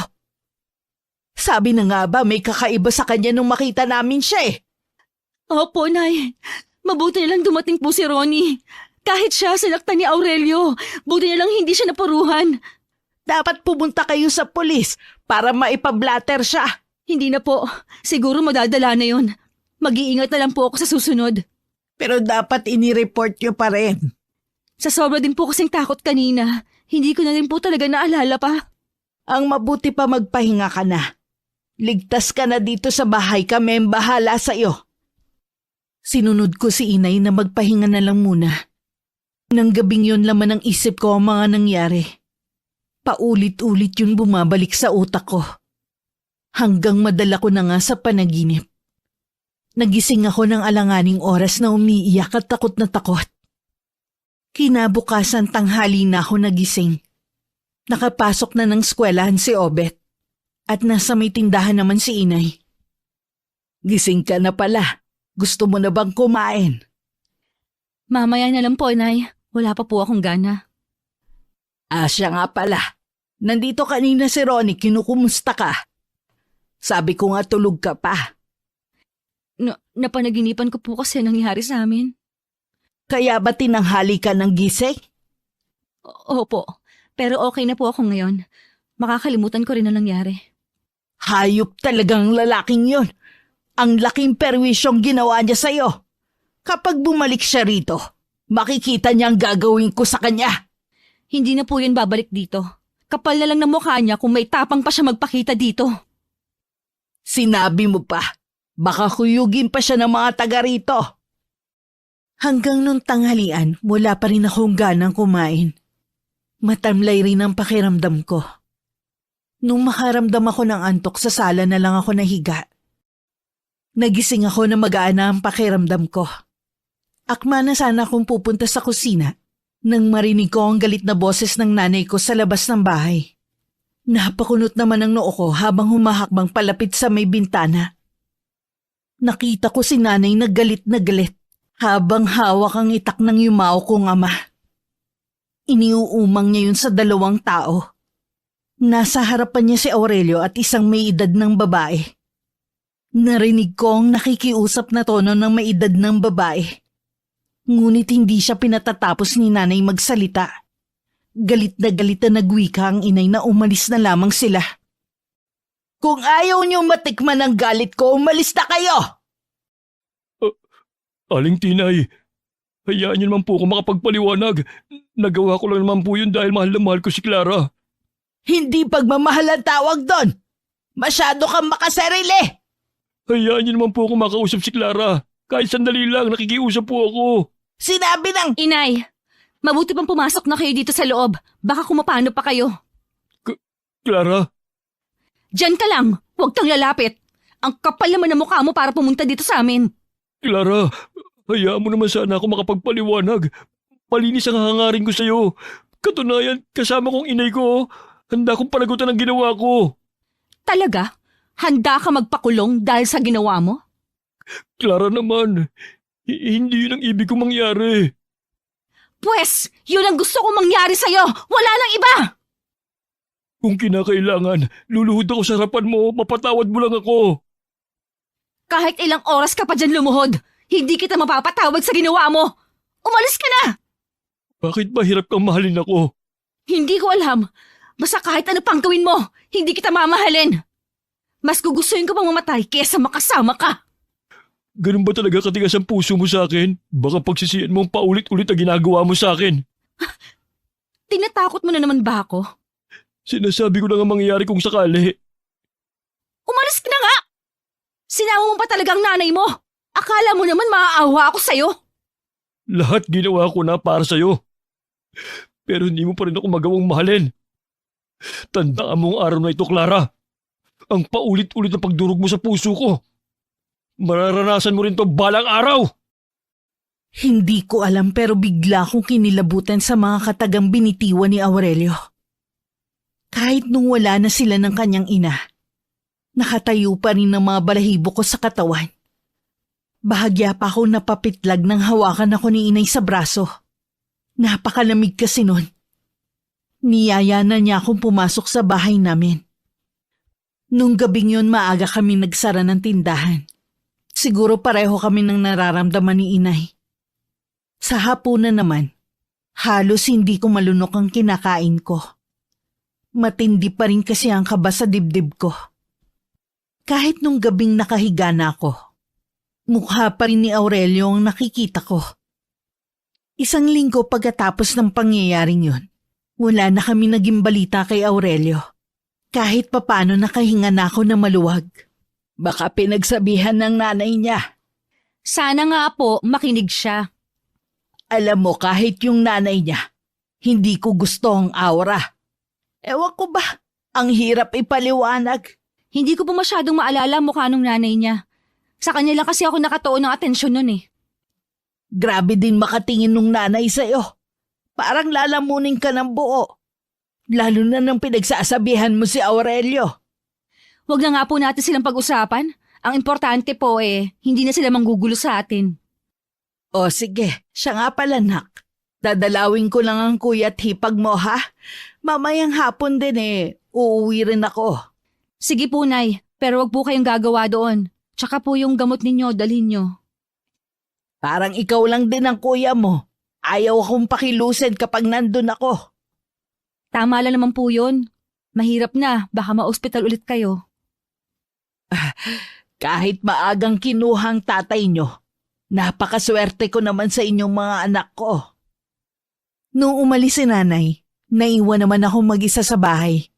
Sabi na nga ba may kakaiba sa kanya nung makita namin siya eh. Opo, Nay. Mabuti na lang dumating po si Ronnie. Kahit siya sinaktan ni Aurelio, buti na lang hindi siya napuruhan. Dapat pumunta kayo sa pulis para maipablatter siya. Hindi na po. Siguro madadala na yun. Mag-iingat na lang po ako sa susunod. Pero dapat inireport nyo pa rin. Sa sobra din po kasing takot kanina, hindi ko na rin po talaga naalala pa. Ang mabuti pa magpahinga ka na. Ligtas ka na dito sa bahay, kami ang bahala sa iyo. Sinunod ko si inay na magpahinga na lang muna. Nang gabing yun laman ang isip ko ang mga nangyari. Paulit-ulit yun bumabalik sa utak ko. Hanggang madala ko na nga sa panaginip. Nagising ako ng alanganing oras na umiiyak at takot na takot. Kinabukasan tanghali na ako nagising. Nakapasok na ng eskwelahan si Obet. At nasa may tindahan naman si inay. Gising ka na pala. Gusto mo na bang kumain? Mamaya na lang po, Nay. Wala pa po akong gana. Siya nga pala. Nandito kanina si Ronnie, kinukumusta ka? Sabi ko nga tulog ka pa. Napanaginipan ko po kasi nangyari sa amin. Kaya ba tinanghali ka ng gising? Opo, pero okay na po ako ngayon. Makakalimutan ko rin ang nangyari. Hayop talagang lalaking yon. Ang laking perwisyong ginawa niya sa'yo. Kapag bumalik siya rito, makikita niya ang gagawin ko sa kanya. Hindi na po yun babalik dito. Kapal na lang ng mukha niya kung may tapang pa siya magpakita dito. Sinabi mo pa, baka kuyugin pa siya ng mga taga rito. Hanggang nung tanghalian, wala pa rin akong ganang kumain. Matamlay rin ang pakiramdam ko. Nung makaramdam ako ng antok, sa sala na lang ako nahiga. Nagising ako na magaan na ang pakiramdam ko. Akma na sana akong pupunta sa kusina nang marinig ko ang galit na boses ng nanay ko sa labas ng bahay. Napakunot naman ang noo ko habang humahakbang palapit sa may bintana. Nakita ko si nanay na galit habang hawak ang itak ng yumao kong ama. Iniuumang niya yun sa dalawang tao. Nasa harapan niya si Aurelio at isang may edad ng babae. Narinig ko ang nakikiusap na tono ng may edad ng babae. Ngunit hindi siya pinatatapos ni nanay magsalita. Galit na nagwika ang inay na umalis na lamang sila. Kung ayaw niyong matikman ang galit ko, umalis na kayo! Aling Tinay, hayaan niyo naman po ako makapagpaliwanag. Nagawa ko lang naman po yun dahil mahal na mahal ko si Clara. Hindi pagmamahal ang tawag doon! Masyado kang makasarili! Hayaan niyo naman po ako makausap si Clara. Kahit sandali lang, nakikiusap po ako. Sinabi ng... Inay, mabuti pang pumasok na kayo dito sa loob. Baka kumapano pa kayo. Clara? Diyan ka lang, huwag kang lalapit. Ang kapal naman ng mukha mo para pumunta dito sa amin. Clara, hayaan mo naman sana ako makapagpaliwanag. Malinis ang hangarin ko sa'yo. Katunayan, kasama kong inay ko. Handa kong panagutan ang ginawa ko. Talaga? Handa ka magpakulong dahil sa ginawa mo? Clara naman, hindi yun ang ibig kong mangyari. Pwes, yun ang gusto kong mangyari sa'yo. Wala nang iba! Kung kinakailangan, luluhod ako sa harapan mo, mapatawad mo lang ako. Kahit ilang oras ka pa dyan lumuhod, hindi kita mapapatawad sa ginawa mo. Umalis ka na! Bakit ba hirap kang mahalin ako? Hindi ko alam. Basta kahit ano pang gawin mo, hindi kita mamahalin. Mas gugustuhin ko pang mamatay kaysa makasama ka. Ganun ba talaga katigas ang puso mo sa akin? Baka pagsisiyan mong paulit-ulit ang ginagawa mo sa akin. Tinatakot mo na naman ba ako? Sinasabi ko lang ang mangyayari kung sakali. Umalis ka na nga! Sinama mo pa talagang nanay mo. Akala mo naman maaawa ako sa'yo. Lahat ginawa ko na para sa'yo. Pero hindi mo pa rin ako magawang mahalin. Tandaan mo ang araw na ito, Clara. Ang paulit-ulit na pagdurog mo sa puso ko. Mararanasan mo rin to balang araw. Hindi ko alam pero bigla kong kinilabutan sa mga katagang binitiwan ni Aurelio. Kahit nung wala na sila ng kanyang ina, nakatayo pa rin ang mga balahibo ko sa katawan. Bahagya pa ako napapitlag nang hawakan ako ni inay sa braso. Napakalamig kasi nun. Niyaya na niya akong pumasok sa bahay namin. Nung gabing yun maaga kami nagsara ng tindahan. Siguro pareho kami ng nararamdaman ni inay. Sa hapunan naman, halos hindi ko malunok ang kinakain ko. Matindi pa rin kasi ang kaba sa dibdib ko. Kahit nung gabing nakahiga na ako, mukha pa rin ni Aurelio ang nakikita ko. Isang linggo pagkatapos ng pangyayaring yun, wala na kami naging balita kay Aurelio. Kahit papano nakahinga na ako na maluwag. Baka pinagsabihan ng nanay niya. Sana nga po makinig siya. Alam mo, kahit yung nanay niya, hindi ko gusto ang aura. Ewan ko ba, ang hirap ipaliwanag. Hindi ko po masyadong maalala mukha nung nanay niya. Sa kanya lang kasi ako nakatuon ng atensyon nun eh. Grabe din makatingin nung nanay sa'yo. Parang lalamunin ka ng buo. Lalo na nang pinagsasabihan mo si Aurelio. Huwag na nga po natin silang pag-usapan. Ang importante po hindi na sila manggugulo sa atin. O sige, siya nga pala nak. Dadalawin ko lang ang kuya at hipag mo ha. Mamayang hapon din uuwi rin ako. Sige po, Nay, pero wag po kayong gagawa doon. Tsaka po yung gamot ninyo, dalhin nyo. Parang ikaw lang din ang kuya mo. Ayaw akong pakilusin kapag nandun ako. Tama lang naman po yun. Mahirap na, baka ma-hospital ulit kayo. Kahit maagang kinuhang tatay nyo, napakaswerte ko naman sa inyong mga anak ko. Noong umalis si nanay, naiwan naman ako mag-isa sa bahay.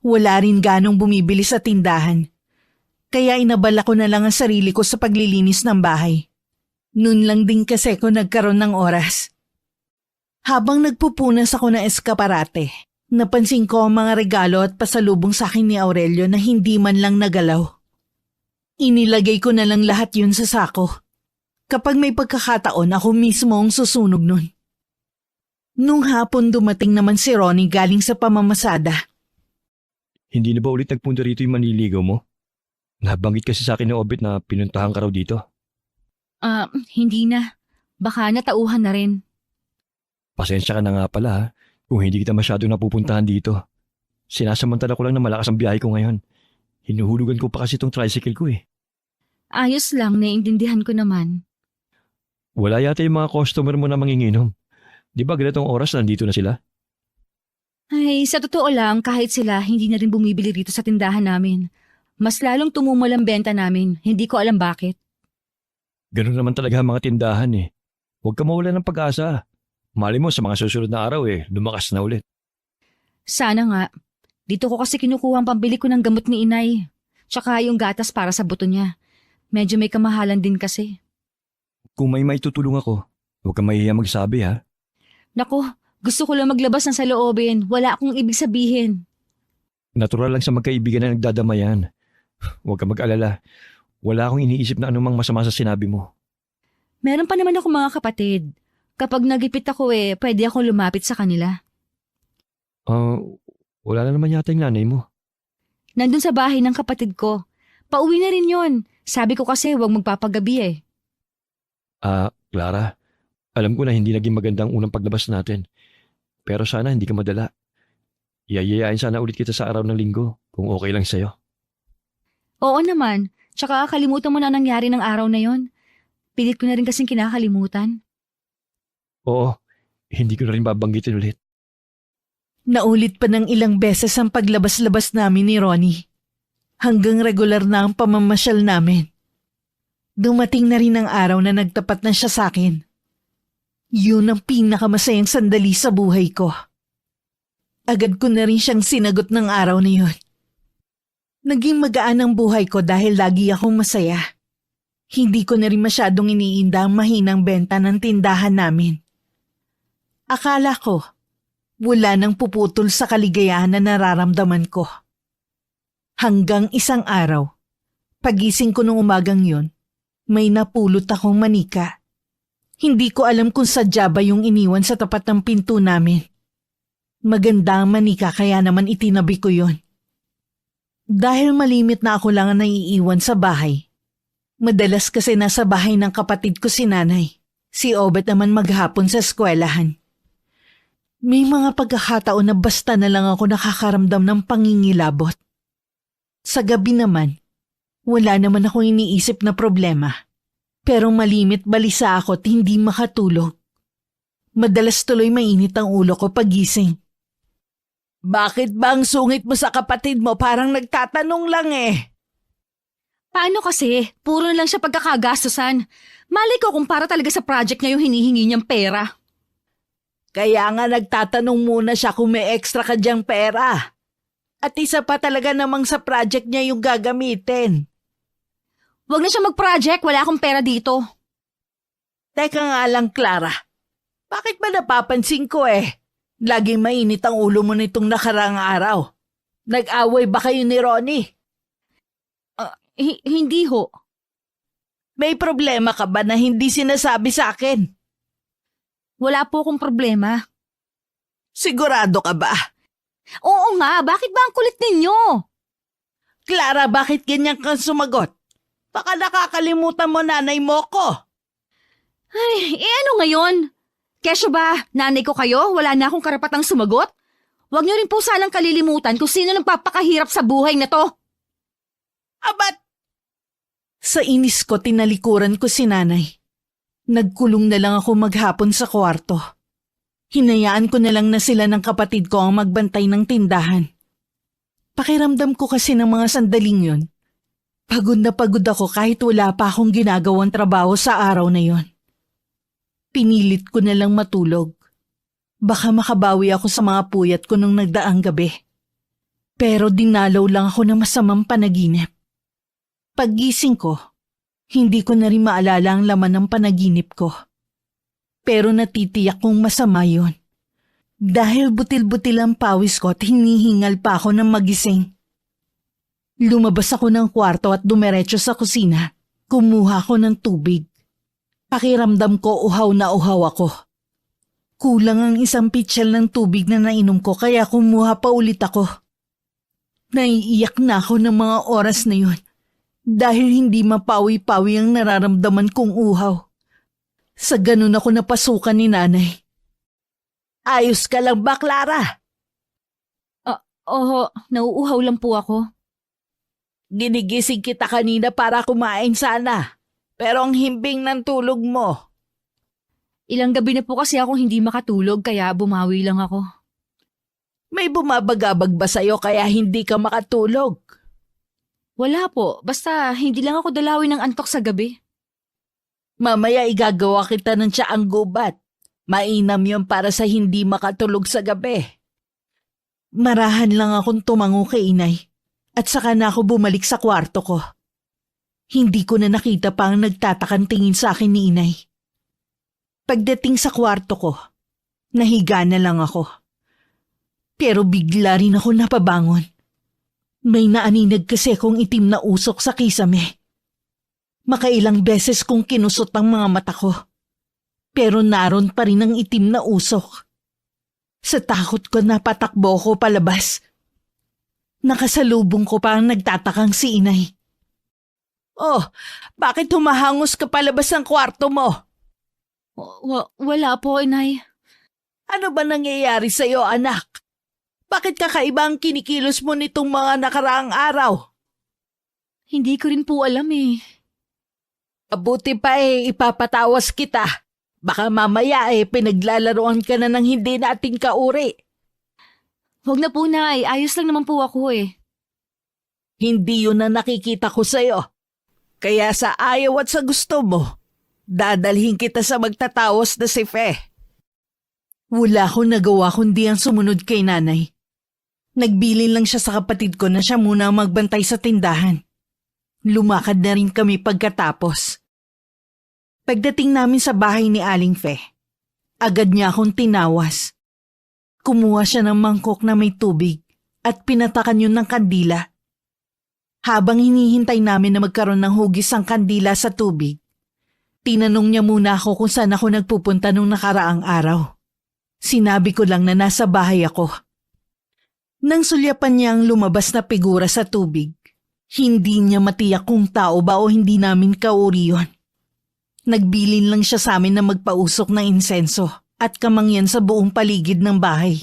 Wala rin ganong bumibili sa tindahan. Kaya inabala ko na lang ang sarili ko sa paglilinis ng bahay. Noon lang din kasi ko nagkaroon ng oras. Habang nagpupunas ako ng eskaparate, napansin ko ang mga regalo at pasalubong sa akin ni Aurelio na hindi man lang nagalaw. Inilagay ko na lang lahat yun sa sako. Kapag may pagkakataon, ako mismo ang susunog nun. Nung hapon dumating naman si Ronnie galing sa pamamasada. Hindi na ba ulit nagpunta rito yung manliligaw mo? Nabanggit kasi sa akin ni Obet na pinuntahan ka raw dito. Hindi na. Baka natauhan na rin. Pasensya ka na nga pala ha, kung hindi kita masyado napupuntahan dito. Sinasamantala ko lang na malakas ang biyahe ko ngayon. Hinuhulugan ko pa kasi itong tricycle ko eh. Ayos lang, naiintindihan ko naman. Wala yata yung mga customer mo na manginginom. Di ba ganitong oras nandito na sila? Ay, sa totoo lang, kahit sila, hindi na rin bumibili rito sa tindahan namin. Mas lalong tumumol ang benta namin, hindi ko alam bakit. Ganun naman talaga ang mga tindahan eh. Huwag ka mawala ng pag-asa. Mali mo sa mga susunod na araw lumakas na ulit. Sana nga. Dito ko kasi kinukuha ang pambili ko ng gamot ni inay. Tsaka yung gatas para sa buto niya. Medyo may kamahalan din kasi. Kung may maitutulong ako, huwag kang mahihiya magsabi ha. Naku, gusto ko lang maglabas ng saloobin. Wala akong ibig sabihin. Natural lang sa magkaibigan na nagdadamayan. Huwag kang mag-alala. Wala akong iniisip na anumang masama sa sinabi mo. Meron pa naman ako mga kapatid. Kapag nagipit ako pwede akong lumapit sa kanila. Wala na naman yata yung nanay mo. Nandun sa bahay ng kapatid ko. Pauwi na rin yon. Sabi ko kasi huwag magpapagabi Clara, alam ko na hindi naging magandang unang paglabas natin. Pero sana hindi ka madala. Yayayain sana ulit kita sa araw ng linggo kung okay lang sa'yo. Oo naman. Tsaka kalimutan mo na nangyari ng araw na yon. Pilit ko na rin kasing kinakalimutan. Oo, hindi ko na rin babanggitin ulit. Naulit pa ng ilang beses ang paglabas-labas namin ni Ronnie. Hanggang regular na ang pamamasyal namin. Dumating na rin ang araw na nagtapat na siya sa akin. Yun ang pinakamasayang sandali sa buhay ko. Agad ko na rin siyang sinagot ng araw na yun. Naging magaan ang buhay ko dahil lagi akong masaya. Hindi ko na rin masyadong iniinda ang mahinang benta ng tindahan namin. Akala ko, wala nang puputol sa kaligayahan na nararamdaman ko. Hanggang isang araw, pagising ko nung umagang yun, may napulot akong manika. Hindi ko alam kung sadya ba yung iniwan sa tapat ng pinto namin. Maganda ang manika kaya naman itinabi ko yon. Dahil malimit na ako lang ang naiiwan sa bahay. Madalas kasi nasa bahay ng kapatid ko si nanay. Si Obet naman maghapon sa eskwelahan. May mga pagkakataon na basta na lang ako nakakaramdam ng pangingilabot. Sa gabi naman, wala naman akong iniisip na problema. Pero malimit balisa ako at hindi makatulog. Madalas tuloy mainit ang ulo ko pagising. Bakit ba ang sungit mo sa kapatid mo? Parang nagtatanong lang eh. Paano kasi? Puro na lang siya pagkakagastusan. Malay ko kung para talaga sa project niya yung hinihingi niyang pera. Kaya nga nagtatanong muna siya kung may extra ka diyang pera. At isa pa talaga namang sa project niya yung gagamitin. Huwag na siya mag-project, wala akong pera dito. Teka nga lang, Clara. Bakit ba napapansin ko eh? Laging mainit ang ulo mo nitong nakaraang araw. Nag-away ba kayo ni Ronnie? Hindi ho. May problema ka ba na hindi sinasabi sa akin? Wala po akong problema. Sigurado ka ba? Oo nga, bakit ba ang kulit ninyo? Clara, bakit ganyan kang sumagot? Baka nakakalimutan mo nanay mo ko. Ay, ano ngayon? Kesyo ba, nanay ko kayo? Wala na akong karapatang sumagot? Huwag niyo rin po sanang kalilimutan kung sino nagpapakahirap sa buhay na to. Abat! Sa inis ko, tinalikuran ko si nanay. Nagkulong na lang ako maghapon sa kwarto. Hinayaan ko na lang na sila ng kapatid ko ang magbantay ng tindahan. Pakiramdam ko kasi ng mga sandaling yun. Pagod na pagod ako kahit wala pa akong ginagawang trabaho sa araw na yon. Pinilit ko na lang matulog. Baka makabawi ako sa mga puyat ko nung nagdaang gabi. Pero dinalaw lang ako ng masamang panaginip. Paggising ko, hindi ko na rin maalala ang laman ng panaginip ko. Pero natitiyak kong masama yon. Dahil butil-butil ang pawis ko at hinihingal pa ako ng magising. Lumabas ako ng kwarto at dumiretso sa kusina. Kumuha ako ng tubig. Pakiramdam ko uhaw na uhaw ako. Kulang ang isang pitsyal ng tubig na nainom ko kaya kumuha pa ulit ako. Naiiyak na ako ng mga oras na yun dahil hindi mapawi-pawi ang nararamdaman kong uhaw. Sa ganun ako napasukan ni nanay. Ayos ka lang ba, Clara? Oo, nauuhaw lang po ako. Ginigising kita kanina para kumain sana. Pero ang himbing ng tulog mo. Ilang gabi na po kasi akong hindi makatulog kaya bumawi lang ako. May bumabagabag ba sa'yo kaya hindi ka makatulog? Wala po, basta hindi lang ako dalawin ng antok sa gabi. Mamaya igagawa kita ng tsaang gubat. Mainam yun para sa hindi makatulog sa gabi. Marahan lang akong tumango kay inay. At saka na ako bumalik sa kwarto ko. Hindi ko na nakita pa ang nagtatakang tingin sa akin ni inay. Pagdating sa kwarto ko, nahiga na lang ako. Pero bigla rin ako napabangon. May naaninag kasi akong itim na usok sa kisame. Makailang beses kong kinusot ang mga mata ko. Pero naroon pa rin ang itim na usok. Sa takot ko napatakbo ko palabas. Nakasalubong ko pa ang nagtatakang si inay. Oh, bakit humahangos ka palabas ng kwarto mo? Wala po, inay. Ano ba nangyayari sa'yo, anak? Bakit kakaiba ang kinikilos mo nitong mga nakaraang araw? Hindi ko rin po alam eh. Buti pa ipapatawas kita. Baka mamaya pinaglalaroan ka na ng hindi natin kauri. Huwag na po, nay. Ayos lang naman po ako eh. Hindi yun ang nakikita ko sa'yo. Kaya sa ayaw at sa gusto mo, dadalhin kita sa magtatawas na si Fe. Wala akong nagawa kundi ang sumunod kay nanay. Nagbilin lang siya sa kapatid ko na siya muna ang magbantay sa tindahan. Lumakad na rin kami pagkatapos. Pagdating namin sa bahay ni Aling Fe, agad niya akong tinawas. Kumuha siya ng mangkok na may tubig at pinatakan yun ng kandila. Habang hinihintay namin na magkaroon ng hugis ang kandila sa tubig, tinanong niya muna ako kung saan ako nagpupunta nung nakaraang araw. Sinabi ko lang na nasa bahay ako. Nang sulyapan niya ang lumabas na figura sa tubig, hindi niya matiyak kung tao ba o hindi namin kauri yun. Nagbilin lang siya sa amin na magpausok ng insenso at kamangyan sa buong paligid ng bahay.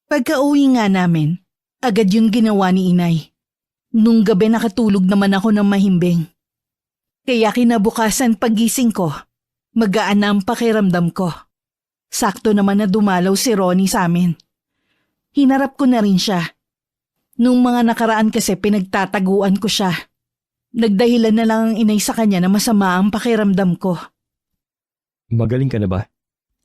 Pagka-uwi nga namin, agad yung ginawa ni inay. Nung gabi nakatulog naman ako ng mahimbing. Kaya kinabukasan pagising ko, magaan na ang pakiramdam ko. Sakto naman na dumalaw si Ronnie sa amin. Hinarap ko na rin siya. Nung mga nakaraan kasi pinagtataguan ko siya. Nagdahilan na lang ang inay sa kanya na masama ang pakiramdam ko. Magaling ka na ba?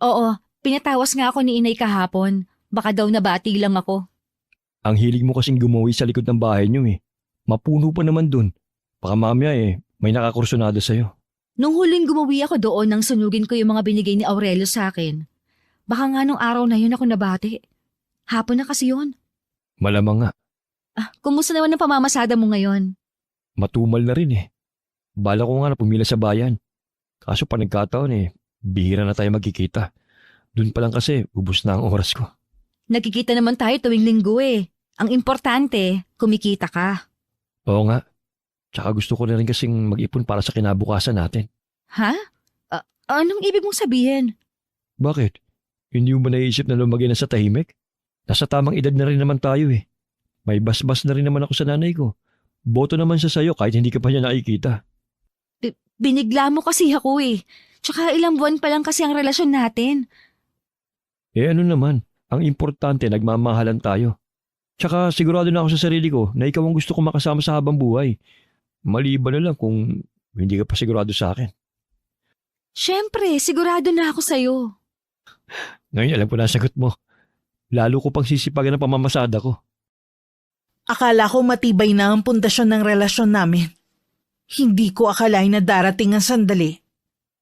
Oo, pinatawas nga ako ni inay kahapon. Baka daw nabati lang ako. Ang hilig mo kasing gumawi sa likod ng bahay niyo eh. Mapuno pa naman dun. Baka mamaya may nakakursunado sa'yo. Nung huling gumawi ako doon nang sunugin ko yung mga binigay ni Aurelio sa akin. Baka nga nung araw na yun ako nabati. Hapon na kasi yun. Malamang nga. Kumusta naman ang pamamasada mo ngayon? Matumal na rin eh. Bala ko nga na pumila sa bayan. Kaso pa nagkataon bihira na tayo magkikita. Dun pa lang kasi ubos na ang oras ko. Nagkikita naman tayo tuwing linggo eh. Ang importante, kumikita ka. Oo nga. Tsaka gusto ko na rin kasing mag-ipon para sa kinabukasan natin. Ha? Anong ibig mong sabihin? Bakit? Hindi mo ba naisip na lumagay na sa tahimik? Nasa tamang edad na rin naman tayo eh. May basbas na rin naman ako sa nanay ko. Boto naman siya sa'yo kahit hindi ka pa niya nakikita. Binigla mo kasi ako eh. Tsaka ilang buwan pa lang kasi ang relasyon natin. Ano naman, ang importante nagmamahalan tayo. Tsaka sigurado na ako sa sarili ko na ikaw ang gusto ko makasama sa habang buhay. Maliban na lang kung hindi ka pa sigurado sa akin. Siyempre, sigurado na ako sa'yo. Ngayon alam ko na ang sagot mo. Lalo ko pang sisipagan ang pamamasada ko. Akala ko matibay na ang pundasyon ng relasyon namin. Hindi ko akalain na darating ang sandali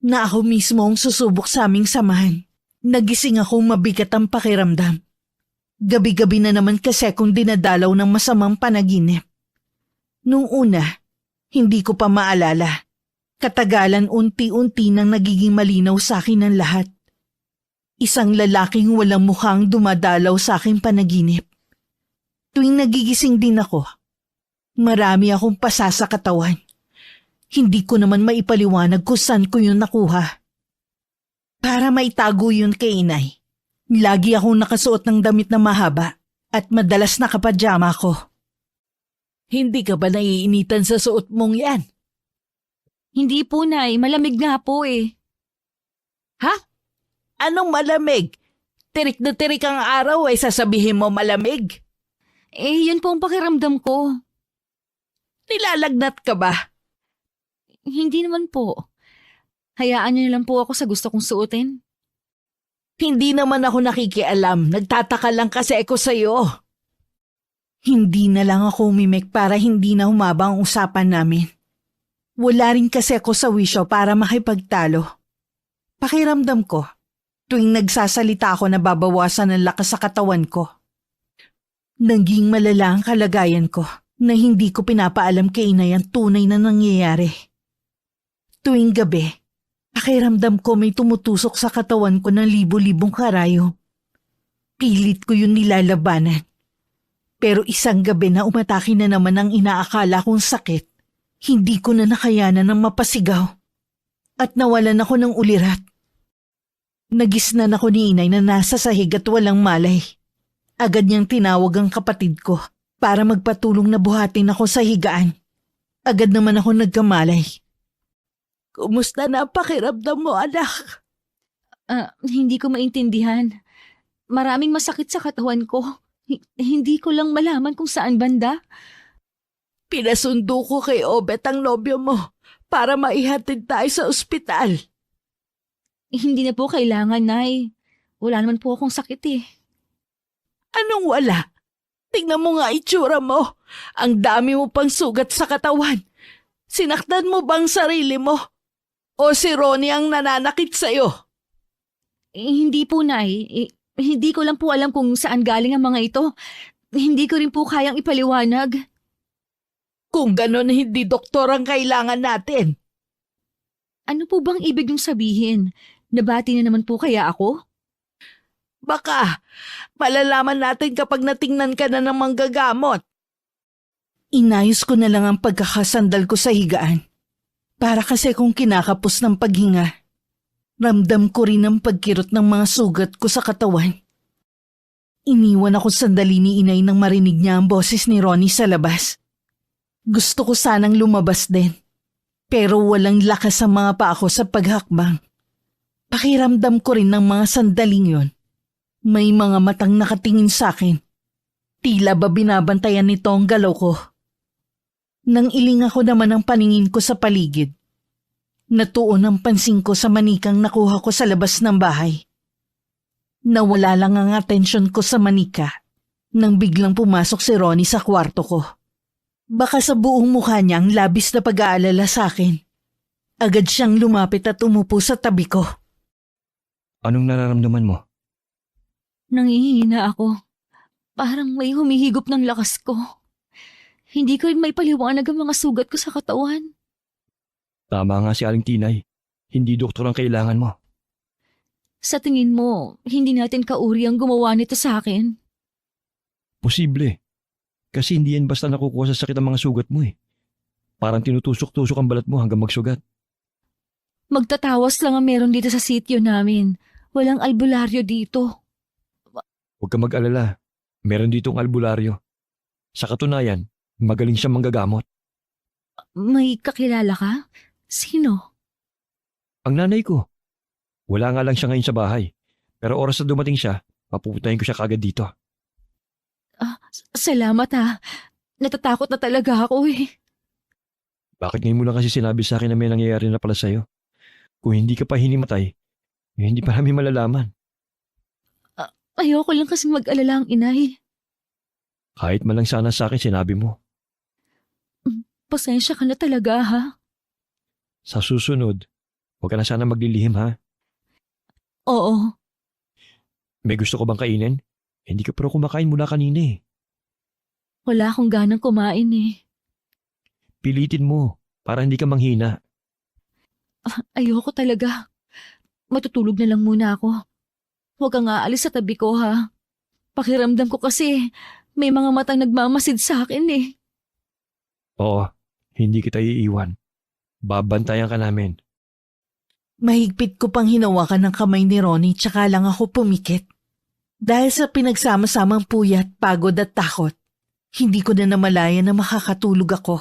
na ako mismo ang susubok sa aming samahan. Nagising akong mabigat ang pakiramdam. Gabi-gabi na naman kasi akong dinadalaw ng masamang panaginip. Nung una, hindi ko pa maalala. Katagalan unti-unti nang nagiging malinaw sa akin ang lahat. Isang lalaking walang mukhang dumadalaw sa aking panaginip. Tuwing nagigising din ako, marami akong pasa sa katawan. Hindi ko naman maipaliwanag kung saan ko yun nakuha. Para maitago yun kay inay, lagi akong nakasuot ng damit na mahaba at madalas nakapajama ko. Hindi ka ba naiinitan sa suot mong yan? Hindi po, Nay. Malamig nga po eh. Ha? Anong malamig? Tirik na tirik ang araw ay sasabihin mo malamig? Yun po ang pakiramdam ko. Nilalagnat ka ba? Hindi naman po. Hayaan niyo na lang po ako sa gusto kong suotin. Hindi naman ako nakikialam. Nagtataka lang kasi ako sa'yo. Hindi na lang ako umimik para hindi na humaba ang usapan namin. Wala rin kasi ako sa wisyo para makipagtalo. Pakiramdam ko, tuwing nagsasalita ako nababawasan ang lakas sa katawan ko. Naging malala ang kalagayan ko na hindi ko pinapaalam kay inay ang tunay na nangyayari. Tuwing gabi, pakiramdam ko may tumutusok sa katawan ko ng libo-libong karayo. Pilit ko yun nilalabanan. Pero isang gabi na umatake na naman ang inaakala kong sakit, hindi ko na nakayanan ng mapasigaw. At nawalan ako ng ulirat. Nagisnan ako ni inay na nasa sahig at walang malay. Agad niyang tinawag ang kapatid ko para magpatulong na buhatin ako sa higaan. Agad naman ako nagkamalay. Kumusta na ang pakiramdam mo, anak? Hindi ko maintindihan. Maraming masakit sa katawan ko. Hindi ko lang malaman kung saan banda. Pinasundo ko kay Obet ang nobyo mo para maihatid tayo sa ospital. Hindi na po kailangan, Nay. Wala naman po akong sakit eh. Anong wala? Tingnan mo nga itsura mo. Ang dami mo pang sugat sa katawan. Sinaktan mo bang sarili mo? O si Ronnie ang nananakit sa'yo? Hindi po, Nay. Hindi ko lang po alam kung saan galing ang mga ito. Hindi ko rin po kayang ipaliwanag. Kung ganon, hindi doktor ang kailangan natin. Ano po bang ibig niyong sabihin? Nabati na naman po kaya ako? Baka malalaman natin kapag natingnan ka na ng manggagamot. Inayos ko na lang ang pagkakasandal ko sa higaan. Para kasi kung kinakapos ng paghinga, ramdam ko rin ang pagkirot ng mga sugat ko sa katawan. Iniwan ako sandali ni inay nang marinig niya ang boses ni Ronnie sa labas. Gusto ko sanang lumabas din, pero walang lakas ang mga paa ko sa paghakbang. Pakiramdam ko rin ng mga sandaling yon. May mga matang nakatingin sa akin. Tila ba binabantayan nito ang galaw ko? Nang ilinga ko naman ang paningin ko sa paligid, natuon ang pansin ko sa manikang nakuha ko sa labas ng bahay. Nawala lang ang atensyon ko sa manika nang biglang pumasok si Ronnie sa kwarto ko. Baka sa buong mukha niya ang labis na pag-aalala sa akin. Agad siyang lumapit at umupo sa tabi ko. Anong nararamdaman mo? Nangihina ako. Parang may humihigop ng lakas ko. Hindi ko rin may paliwanag ang mga sugat ko sa katawan. Tama nga si Aling Tinay. Hindi doktor ang kailangan mo. Sa tingin mo, hindi natin kauri ang gumawa nito sa akin? Posible. Kasi hindi yan basta nakukuha sa sakit ang mga sugat mo eh. Parang tinutusok-tusok ang balat mo hanggang magsugat. Magtatawas lang ang meron dito sa sityo namin. Walang albularyo dito. Huwag ka mag-alala. Meron ditong albularyo. Sa katunayan, magaling siyang manggagamot. May kakilala ka? Sino? Ang nanay ko. Wala nga lang siya ngayon sa bahay. Pero oras na dumating siya, papupuntahin ko siya kagad dito. Salamat ha. Natatakot na talaga ako eh. Bakit ngayon mo lang kasi sinabi sa akin na may nangyayari na pala sa'yo? Kung hindi ka pa hinimatay, hindi pa namin malalaman. Ayoko lang kasing mag-alala ang inay. Kahit man lang sana sa akin sinabi mo. Pasensya ka na talaga ha. Sa susunod, huwag ka na sana maglilihim ha. Oo. May gusto ko bang kainin? Hindi ka pero kumakain mula kanina eh. Wala akong ganang kumain eh. Pilitin mo para hindi ka manghina. Ayoko talaga. Matutulog na lang muna ako. Huwag kang aalis sa tabi ko ha. Pakiramdam ko kasi may mga matang nagmamasid sa akin eh. Oo, hindi kita iiwan. Babantayan ka namin. Mahigpit ko pang hinawakan ng kamay ni Ronnie tsaka lang ako pumikit. Dahil sa pinagsama-samang puyat, pagod at takot, hindi ko na namalaya na makakatulog ako.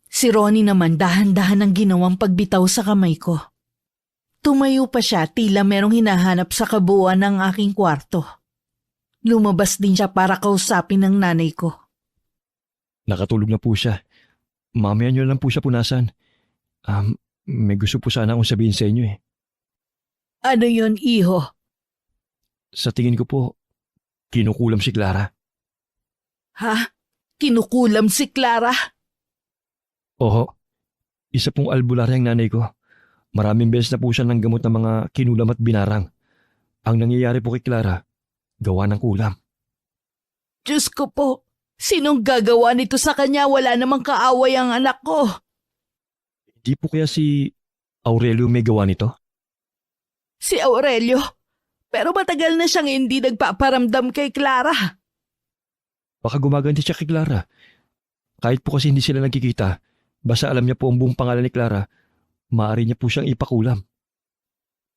Si Ronnie naman dahan-dahan ang ginawang pagbitaw sa kamay ko. Tumayo pa siya tila merong hinahanap sa kabuuan ng aking kwarto. Lumabas din siya para kausapin ng nanay ko. Nakatulog na po siya. Mamaya nyo lang po siya punasan. May gusto po sana akong sabihin sa inyo eh. Ano yon, iho? Sa tingin ko po, kinukulam si Clara. Ha? Kinukulam si Clara? Oo, isa pong albularya ang nanay ko. Maraming beses na po siya ng gamot ng mga kinulam at binarang. Ang nangyayari po kay Clara, gawa ng kulam. Diyos ko po, sinong gagawa nito sa kanya? Wala namang kaaway ang anak ko. Di po kaya si Aurelio may gawa nito? Si Aurelio? Pero matagal na siyang hindi nagpaparamdam kay Clara. Baka gumaganti siya kay Clara. Kahit po kasi hindi sila nagkikita, basta alam niya po ang buong pangalan ni Clara, maaari niya po siyang ipakulam.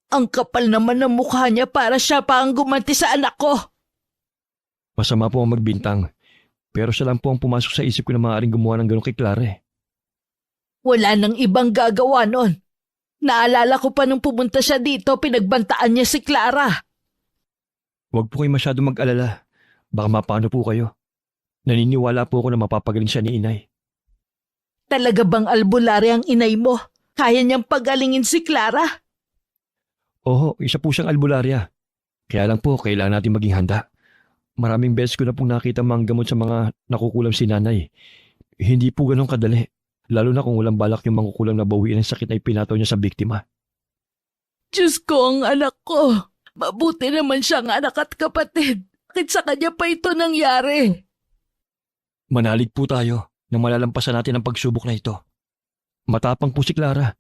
Ang kapal naman ng mukha niya para siya pa ang gumanti sa anak ko. Masama po ang magbintang, pero siya lang po ang pumasok sa isip ko na maaaring gumawa ng gano'n kay Clara eh. Wala nang ibang gagawa nun. Naalala ko pa nung pumunta siya dito, pinagbantaan niya si Clara. Huwag po kayo masyado mag-alala. Baka mapano po kayo. Naniniwala po ako na mapapagaling siya ni inay. Talaga bang albularya ang inay mo? Kaya niyang pagalingin si Clara? Oo, isa po siyang albularya. Kaya lang po, kailangan natin maging handa. Maraming beses ko na pong nakita mga gamot sa mga nakukulam si nanay. Hindi po ganun kadali. Lalo na kung walang balak yung mangkukulam na bawiin ang sakit na ipinataw niya sa biktima. Diyos ko, ang anak ko. Mabuti naman siyang anak at kapatid. Bakit sa kanya pa ito nangyari? Manalig po tayo nang malalampasan natin ang pagsubok na ito. Matapang po si Clara.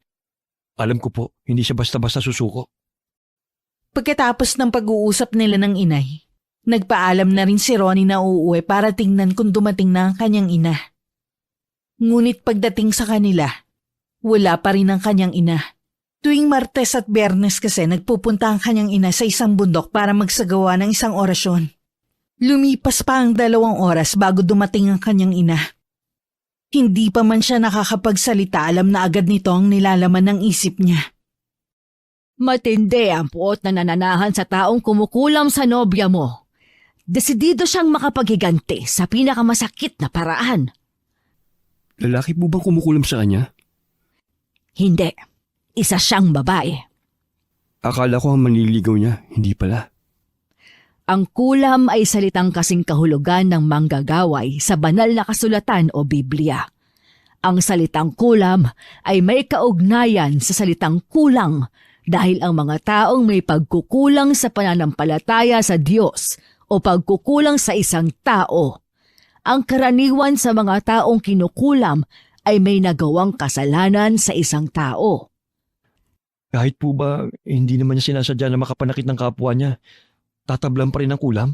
Alam ko po, hindi siya basta-basta susuko. Pagkatapos ng pag-uusap nila ng inay, nagpaalam na rin si Ronnie na uuwi para tingnan kung dumating na ang kanyang ina. Ngunit pagdating sa kanila, wala pa rin ang kanyang ina. Tuwing Martes at Biyernes kasi nagpupunta ang kanyang ina sa isang bundok para magsagawa ng isang orasyon. Lumipas pa ang 2 oras bago dumating ang kanyang ina. Hindi pa man siya nakakapagsalita, alam na agad nito ang nilalaman ng isip niya. Matindi ang puot na nananahan sa taong kumukulam sa nobya mo. Desidido siyang makapaghiganti sa pinakamasakit na paraan. Lalaki po bang kumukulam sa kanya? Hindi. Isa siyang babae. Akala ko ang manliligaw niya, hindi pala. Ang kulam ay salitang kasing kahulugan ng manggagaway sa banal na kasulatan o Biblia. Ang salitang kulam ay may kaugnayan sa salitang kulang dahil ang mga taong may pagkukulang sa pananampalataya sa Diyos o pagkukulang sa isang tao. Ang karaniwan sa mga taong kinukulam ay may nagawang kasalanan sa isang tao. Kahit po ba hindi naman niya sinasadya na makapanakit ng kapwa niya, tatablan pa rin ang kulam?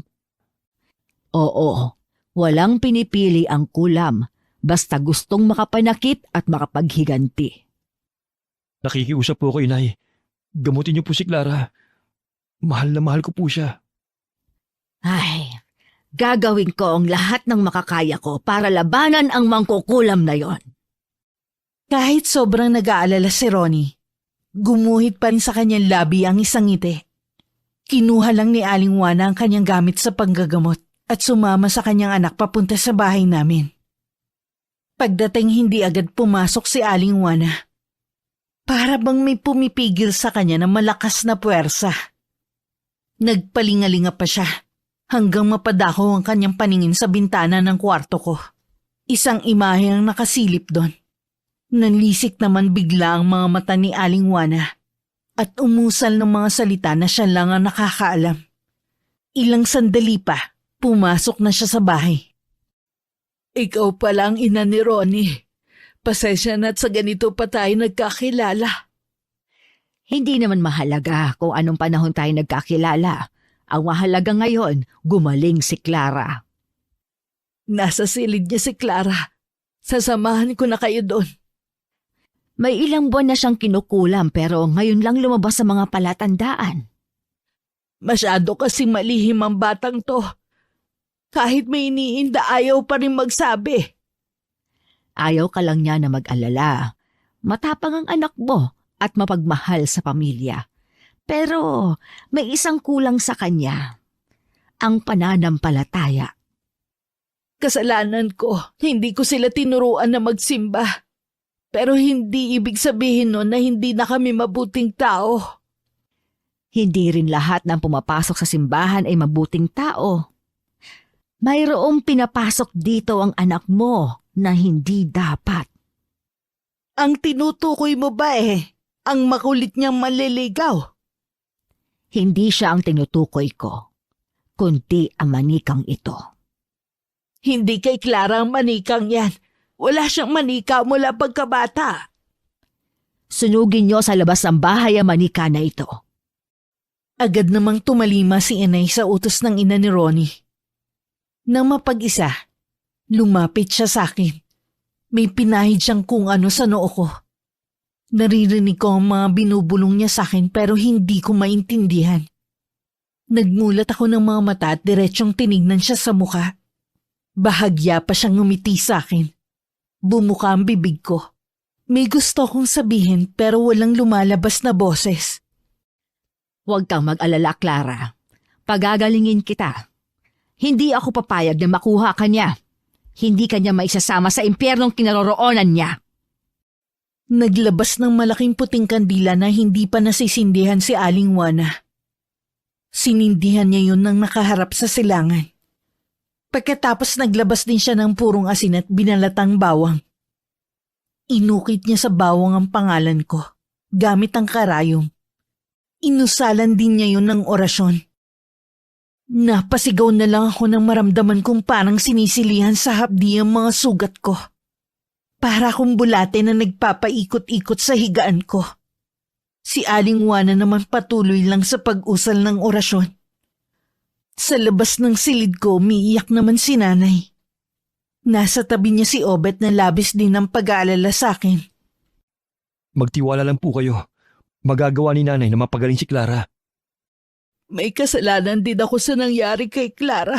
Oo, walang pinipili ang kulam basta gustong makapanakit at makapaghiganti. Nakikiusap po ako, inay. Gamutin niyo po si Clara. Mahal na mahal ko po siya. Ay, gagawin ko ang lahat ng makakaya ko para labanan ang mangkukulam na yon. Kahit sobrang nag-aalala si Ronnie, gumuhit pa rin sa kanyang labi ang isang ngiti. Kinuha lang ni Aling Juana ang kanyang gamit sa panggagamot at sumama sa kanyang anak papunta sa bahay namin. Pagdating hindi agad pumasok si Aling Juana. Para bang may pumipigil sa kanya na malakas na puwersa. Nagpalingalinga pa siya hanggang mapadako ang kanyang paningin sa bintana ng kwarto ko. Isang imahe ang nakasilip doon. Nanlisik naman bigla ang mga mata ni Aling Juana at umusal ng mga salita na siya lang ang nakakaalam. Ilang sandali pa, pumasok na siya sa bahay. Ikaw pala ang ina ni Ronnie. Pasensya na't sa ganito pa tayo nagkakilala. Hindi naman mahalaga kung anong panahon tayo nagkakilala. Ang mahalaga ngayon, gumaling si Clara. Nasa silid niya si Clara. Sasamahan ko na kayo doon. May ilang buwan na siyang kinukulam pero ngayon lang lumabas sa mga palatandaan. Masyado kasing malihim ang batang to. Kahit may iniinda, ayaw pa rin magsabi. Ayaw ka lang niya na mag-alala. Matapang ang anak mo at mapagmahal sa pamilya. Pero may isang kulang sa kanya. Ang pananampalataya. Kasalanan ko, hindi ko sila tinuruan na magsimba. Pero hindi ibig sabihin nun na hindi na kami mabuting tao. Hindi rin lahat ng pumapasok sa simbahan ay mabuting tao. Mayroong pinapasok dito ang anak mo na hindi dapat. Ang tinutukoy mo ba ang makulit niyang manliligaw? Hindi siya ang tinutukoy ko, kundi ang manikang ito. Hindi kay Clara ang manikang yan. Wala siyang manika mula pagkabata. Sunugin niyo sa labas ng bahay ang manika na ito. Agad namang tumalima si inay sa utos ng ina ni Ronnie. Nang mapag-isa, lumapit siya sa akin. May pinahid siyang kung ano sa noo ko. Naririnig ko ang mga binubulong niya sa akin pero hindi ko maintindihan. Nagmulat ako ng mga mata at diretsyong tinignan siya sa mukha. Bahagya pa siyang ngumiti sa akin. Bumuka ang bibig ko. May gusto kong sabihin pero walang lumalabas na boses. Huwag kang mag-alala, Clara. Pagagalingin kita. Hindi ako papayag na makuha ka niya. Hindi ka niya maisasama sa impyernong kinaroroonan niya. Naglabas ng malaking puting kandila na hindi pa nasisindihan si Aling Juana. Sinindihan niya yun nang nakaharap sa silangan. Pagkatapos naglabas din siya ng purong asin at binalatang bawang. Inukit niya sa bawang ang pangalan ko, gamit ang karayom. Inusalan din niya yun ng orasyon. Napasigaw na lang ako nang maramdaman kong parang sinisilihan sa hapdi ang mga sugat ko. Para akong bulate na nagpapaikot-ikot sa higaan ko. Si Aling Juana naman patuloy lang sa pag-usal ng orasyon. Sa labas ng silid ko, umiiyak naman si nanay. Nasa tabi niya si Obet na labis din ng pag-aalala sa akin. Magtiwala lang po kayo. Magagawa ni nanay na mapagaling si Clara. May kasalanan din ako sa nangyari kay Clara.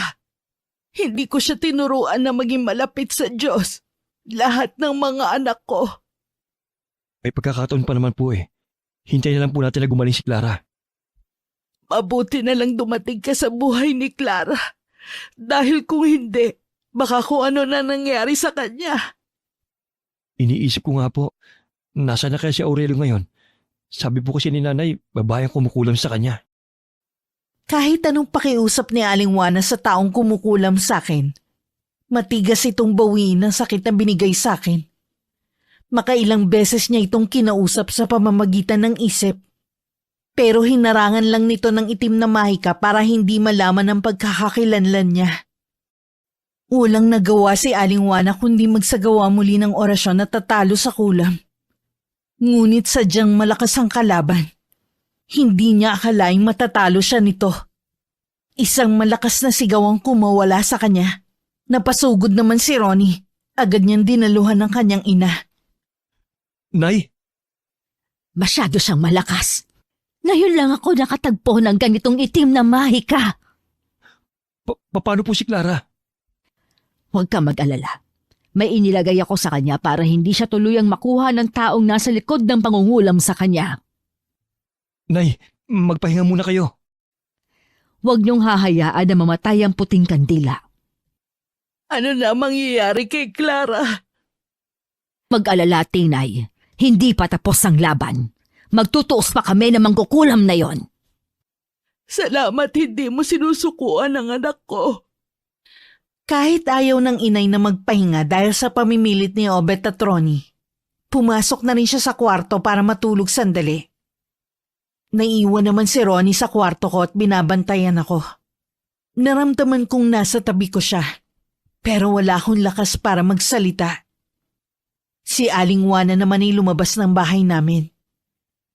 Hindi ko siya tinuruan na maging malapit sa Diyos. Lahat ng mga anak ko. May pagkakataon pa naman po eh. Hintayin na lang po natin na gumaling si Clara. Mabuti na lang dumating ka sa buhay ni Clara. Dahil kung hindi, baka kung ano na nangyari sa kanya. Iniisip ko nga po, nasa na kaya si Aurelio ngayon? Sabi po kasi ni nanay, babayang kumukulam sa kanya. Kahit anong pakiusap ni Aling Juana sa taong kumukulam sa akin, matigas itong bawiin ng sakit na binigay sa akin. Makailang beses niya itong kinausap sa pamamagitan ng isip. Pero hinarangan lang nito ng itim na mahika para hindi malaman ang pagkakakilanlan niya. Walang nagawa si Aling Juana kundi magsagawa muli ng orasyon na tatalo sa kulam. Ngunit sadyang malakas ang kalaban. Hindi niya akalaing matatalo siya nito. Isang malakas na sigaw ang kumawala sa kanya. Napasugod naman si Ronnie. Agad niyang dinaluhan ng kanyang ina. Nay, Masyado siyang malakas. Ngayon lang ako nakatagpo ng ganitong itim na mahika. paano po si Clara? Huwag ka mag-alala. May inilagay ako sa kanya para hindi siya tuluyang makuha ng taong nasa likod ng pangungulam sa kanya. Nay, magpahinga muna kayo. Huwag niyong hahayaan na mamatay ang puting kandila. Ano na mangyayari kay Clara? Mag-alala, Tinay. Hindi pa tapos ang laban. Magtutuos pa kami na mangkukulam na yon. Salamat hindi mo sinusukuan ang anak ko. Kahit ayaw ng inay na magpahinga dahil sa pamimilit ni Obet at Ronnie, pumasok na rin siya sa kwarto para matulog sandali. Naiwan naman si Ronnie sa kwarto ko at binabantayan ako. Naramdaman kong nasa tabi ko siya, pero wala akong lakas para magsalita. Si Aling Juana naman ay lumabas ng bahay namin.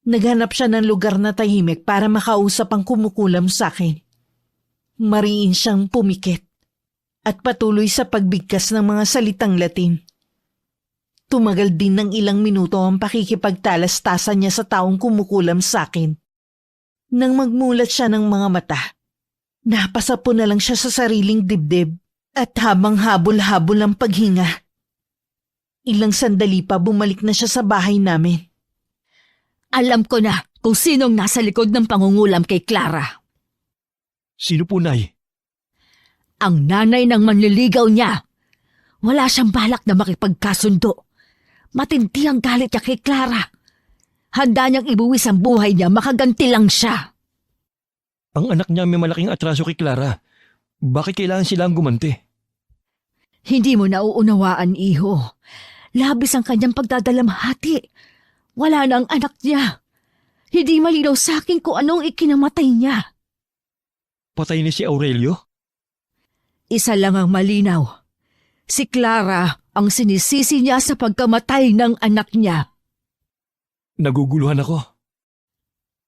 Naghanap siya ng lugar na tahimik para makausap ang kumukulam sa akin. Mariin siyang pumikit at patuloy sa pagbigkas ng mga salitang Latin. Tumagal din ng ilang minuto ang pakikipagtalastasan niya sa taong kumukulam sa akin. Nang magmulat siya ng mga mata, napasapo na lang siya sa sariling dibdib at habang habol-habol ang paghinga. Ilang sandali pa bumalik na siya sa bahay namin. Alam ko na kung sinong nasa likod ng pangungulam kay Clara. Sino po, Nay? Ang nanay ng manliligaw niya. Wala siyang balak na makipagkasundo. Matindi ang galit niya kay Clara. Handa niyang ibuwis ang buhay niya, makaganti lang siya. Ang anak niya may malaking atraso kay Clara. Bakit kailangan silang gumanti? Hindi mo nauunawaan, iho. Labis ang kanyang pagdadalamhati. Wala na ang anak niya. Hindi malinaw sa akin kung anong ikinamatay niya. Patay ni si Aurelio? Isa lang ang malinaw. Si Clara ang sinisisi niya sa pagkamatay ng anak niya. Naguguluhan ako.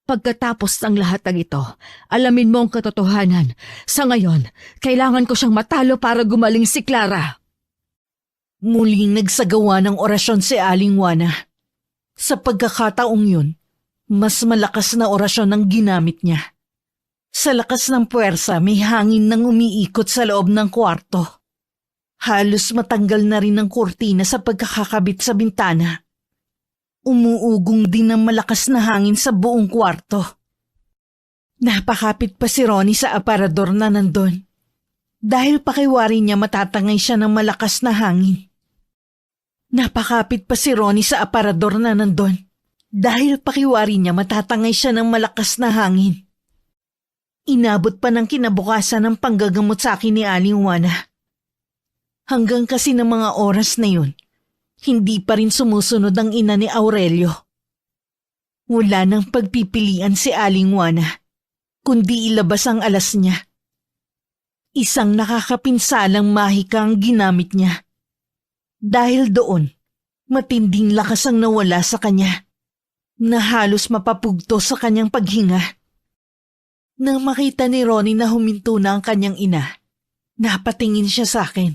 Pagkatapos ng lahat ng ito, alamin mo ang katotohanan. Sa ngayon, kailangan ko siyang matalo para gumaling si Clara. Muling nagsagawa ng orasyon si Aling Juana. Sa pagkakataong yun, mas malakas na orasyon ang ginamit niya. Sa lakas ng puwersa, may hangin nang umiikot sa loob ng kwarto. Halos matanggal na rin ang kurtina sa pagkakakabit sa bintana. Umuugong din ng malakas na hangin sa buong kwarto. Napakapit pa si Ronnie sa aparador na nandun. Dahil pakiwari niya matatangay siya ng malakas na hangin. Napakapit pa si Ronnie sa aparador na nandun. Dahil pakiwari niya matatangay siya ng malakas na hangin. Inabot pa ng kinabukasan ng panggagamot sa akin ni Aling Juana. Hanggang kasi ng mga oras na yun, hindi pa rin sumusunod ang ina ni Aurelio. Wala nang pagpipilian si Aling Juana, kundi ilabas ang alas niya. Isang nakakapinsalang mahika ang ginamit niya. Dahil doon, matinding lakas ang nawala sa kanya. na halos mapapugto sa kanyang paghinga. Nang makita ni Ronnie na huminto na ang kanyang ina, napatingin siya sa akin.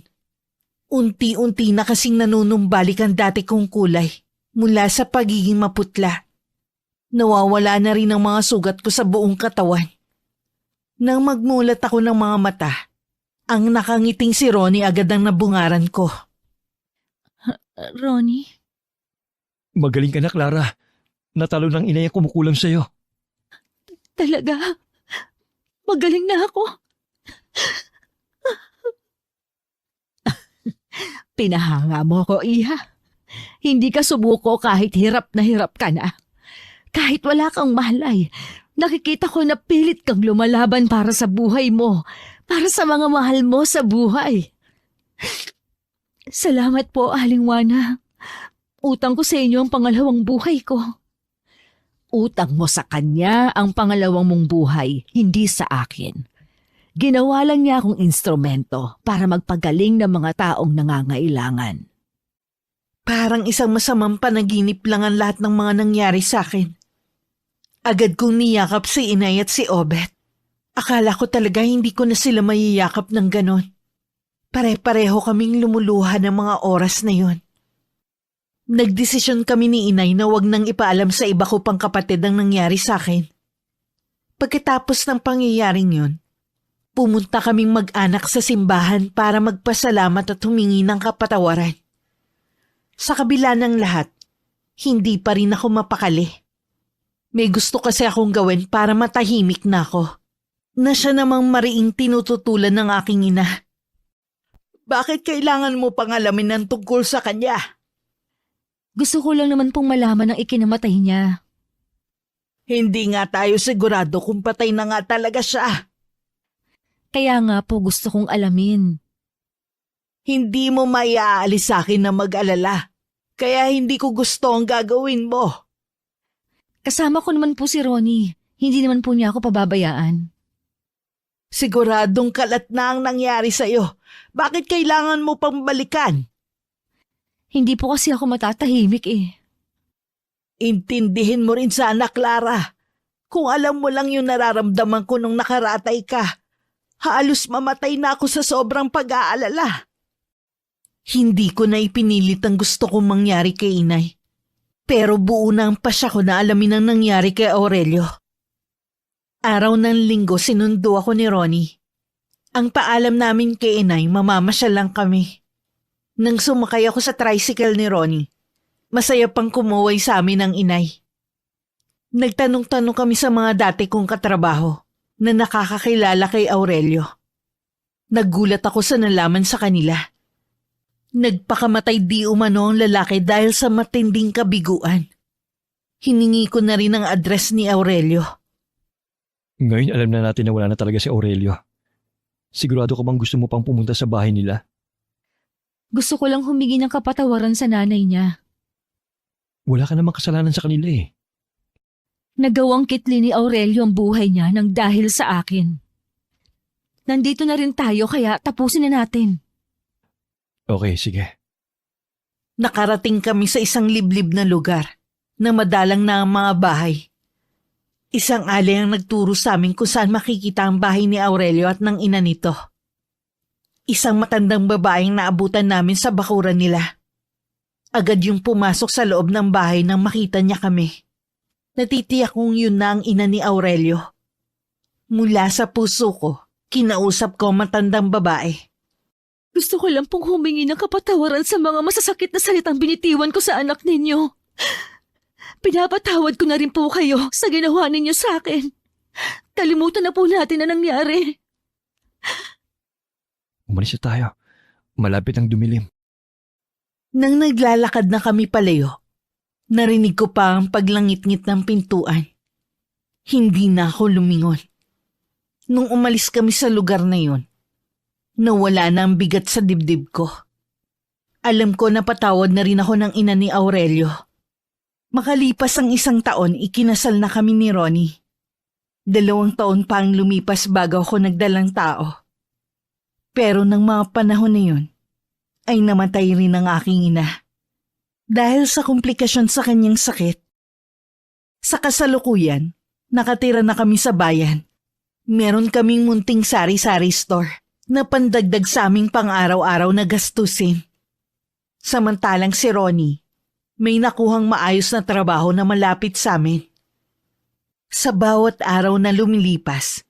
Unti-unti na kasing nanunumbalik ang dati kong kulay mula sa pagiging maputla. Nawawala na rin ang mga sugat ko sa buong katawan. Nang magmulat ako ng mga mata, ang nakangiting si Ronnie agad ang nabungaran ko. Ronnie? Magaling ka na, Clara. Natalo ng inay ang kumukulam sa'yo. Talaga? Magaling na ako. Pinahanga mo ko, Iha. Hindi ka sumuko kahit hirap ka na. Kahit wala kang malay, nakikita ko na pilit kang lumalaban para sa buhay mo, para sa mga mahal mo sa buhay. Salamat po, Aling Juana. Utang ko sa inyo ang pangalawang buhay ko. Utang mo sa kanya ang pangalawang mong buhay, hindi sa akin. Ginawa lang niya akong instrumento para magpagaling ng mga taong nangangailangan. Parang isang masamang panaginip lang ang lahat ng mga nangyari sa akin. Agad kong niyakap si Inay at si Obet. Akala ko talaga hindi ko na sila mayiyakap ng ganon. Pare-pareho kaming lumuluha ng mga oras na yon. Nagdesisyon kami ni Inay na wag nang ipaalam sa iba ko pang kapatid ang nangyari sa akin. Pagkatapos ng pangyayaring yon, pumunta kaming mag-anak sa simbahan para magpasalamat at humingi ng kapatawaran. Sa kabila ng lahat, hindi pa rin ako mapakali. May gusto kasi akong gawin para matahimik na ako. Na siya namang mariing tinututulan ng aking ina. Bakit kailangan mo pang alamin ng tungkol sa kanya? Gusto ko lang naman pong malaman ang ikinamatay niya. Hindi nga tayo sigurado kung patay na nga talaga siya. Kaya nga po gusto kong alamin. Hindi mo maiaalis sa akin na mag-alala. Kaya hindi ko gusto ang gagawin mo. Kasama ko naman po si Ronnie. Hindi naman po niya ako pababayaan. Siguradong kalat na ang nangyari sa'yo. Bakit kailangan mo pang balikan? Hindi po kasi ako matatahimik eh. Intindihin mo rin sana, Clara. Kung alam mo lang yung nararamdaman ko nung nakaratay ka, halos mamatay na ako sa sobrang pag-aalala. Hindi ko na ipinilit ang gusto kong mangyari kay Inay. Pero buo na ang pasya ko na alamin ang nangyari kay Aurelio. Araw ng Linggo sinundo ako ni Ronnie. Ang paalam namin kay Inay, mamamasyal lang kami. Nang sumakay ako sa tricycle ni Ronnie, masaya pang kumuway sa amin ang Inay. Nagtanong-tanong kami sa mga dati kong katrabaho na nakakakilala kay Aurelio. Naggulat ako sa nalaman sa kanila. Nagpakamatay di umano ang lalaki dahil sa matinding kabiguan. Hiningi ko na rin ang address ni Aurelio. Ngayon alam na natin na wala na talaga si Aurelio. Sigurado ka bang gusto mo pang pumunta sa bahay nila? Gusto ko lang humingi ng kapatawaran sa nanay niya. Wala ka namang kasalanan sa kanila eh. Nagawang kitli ni Aurelio ang buhay niya nang dahil sa akin. Nandito na rin tayo kaya tapusin na natin. Okay, sige. Nakarating kami sa isang liblib na lugar na madalang na ang mga bahay. Isang ali ang nagturo sa amin kung saan makikita ang bahay ni Aurelio at ng ina nito. Isang matandang babaeng naabutan namin sa bakuran nila. Agad yung pumasok sa loob ng bahay nang makita niya kami. Natitiyak kong yun na ang ina ni Aurelio. Mula sa puso ko, kinausap ko ang matandang babae. Gusto ko lang pong humingi ng kapatawaran sa mga masasakit na salitang binitiwan ko sa anak ninyo. Pinapatawad ko na rin po kayo sa ginawa ninyo sa akin. Kalimutan na po natin na nangyari. Umalis na tayo. Malapit ang dumilim. Nang naglalakad na kami palayo, narinig ko pa ang paglangit-ngit ng pintuan. Hindi na ako lumingon. Nung umalis kami sa lugar na yon, nawala na ang bigat sa dibdib ko. Alam ko na patawad na rin ako ng ina ni Aurelio. Makalipas ang 1 taon, ikinasal na kami ni Ronnie. 2 taon pa ang lumipas bago ako nagdalang tao. Pero nang mga panahon na yun, ay namatay rin ang aking ina. Dahil sa komplikasyon sa kanyang sakit, Sa kasalukuyan, nakatira na kami sa bayan. Meron kaming munting sari-sari store na pandagdag sa aming pang-araw-araw na gastusin. Samantalang si Ronnie, may nakuhang maayos na trabaho na malapit sa amin. Sa bawat araw na lumilipas,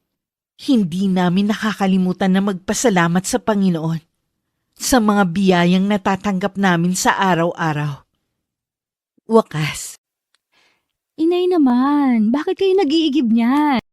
hindi namin nakakalimutan na magpasalamat sa Panginoon sa mga biyayang natatanggap namin sa araw-araw. Wakas, Inay naman, bakit kayo nag-iigib niyan?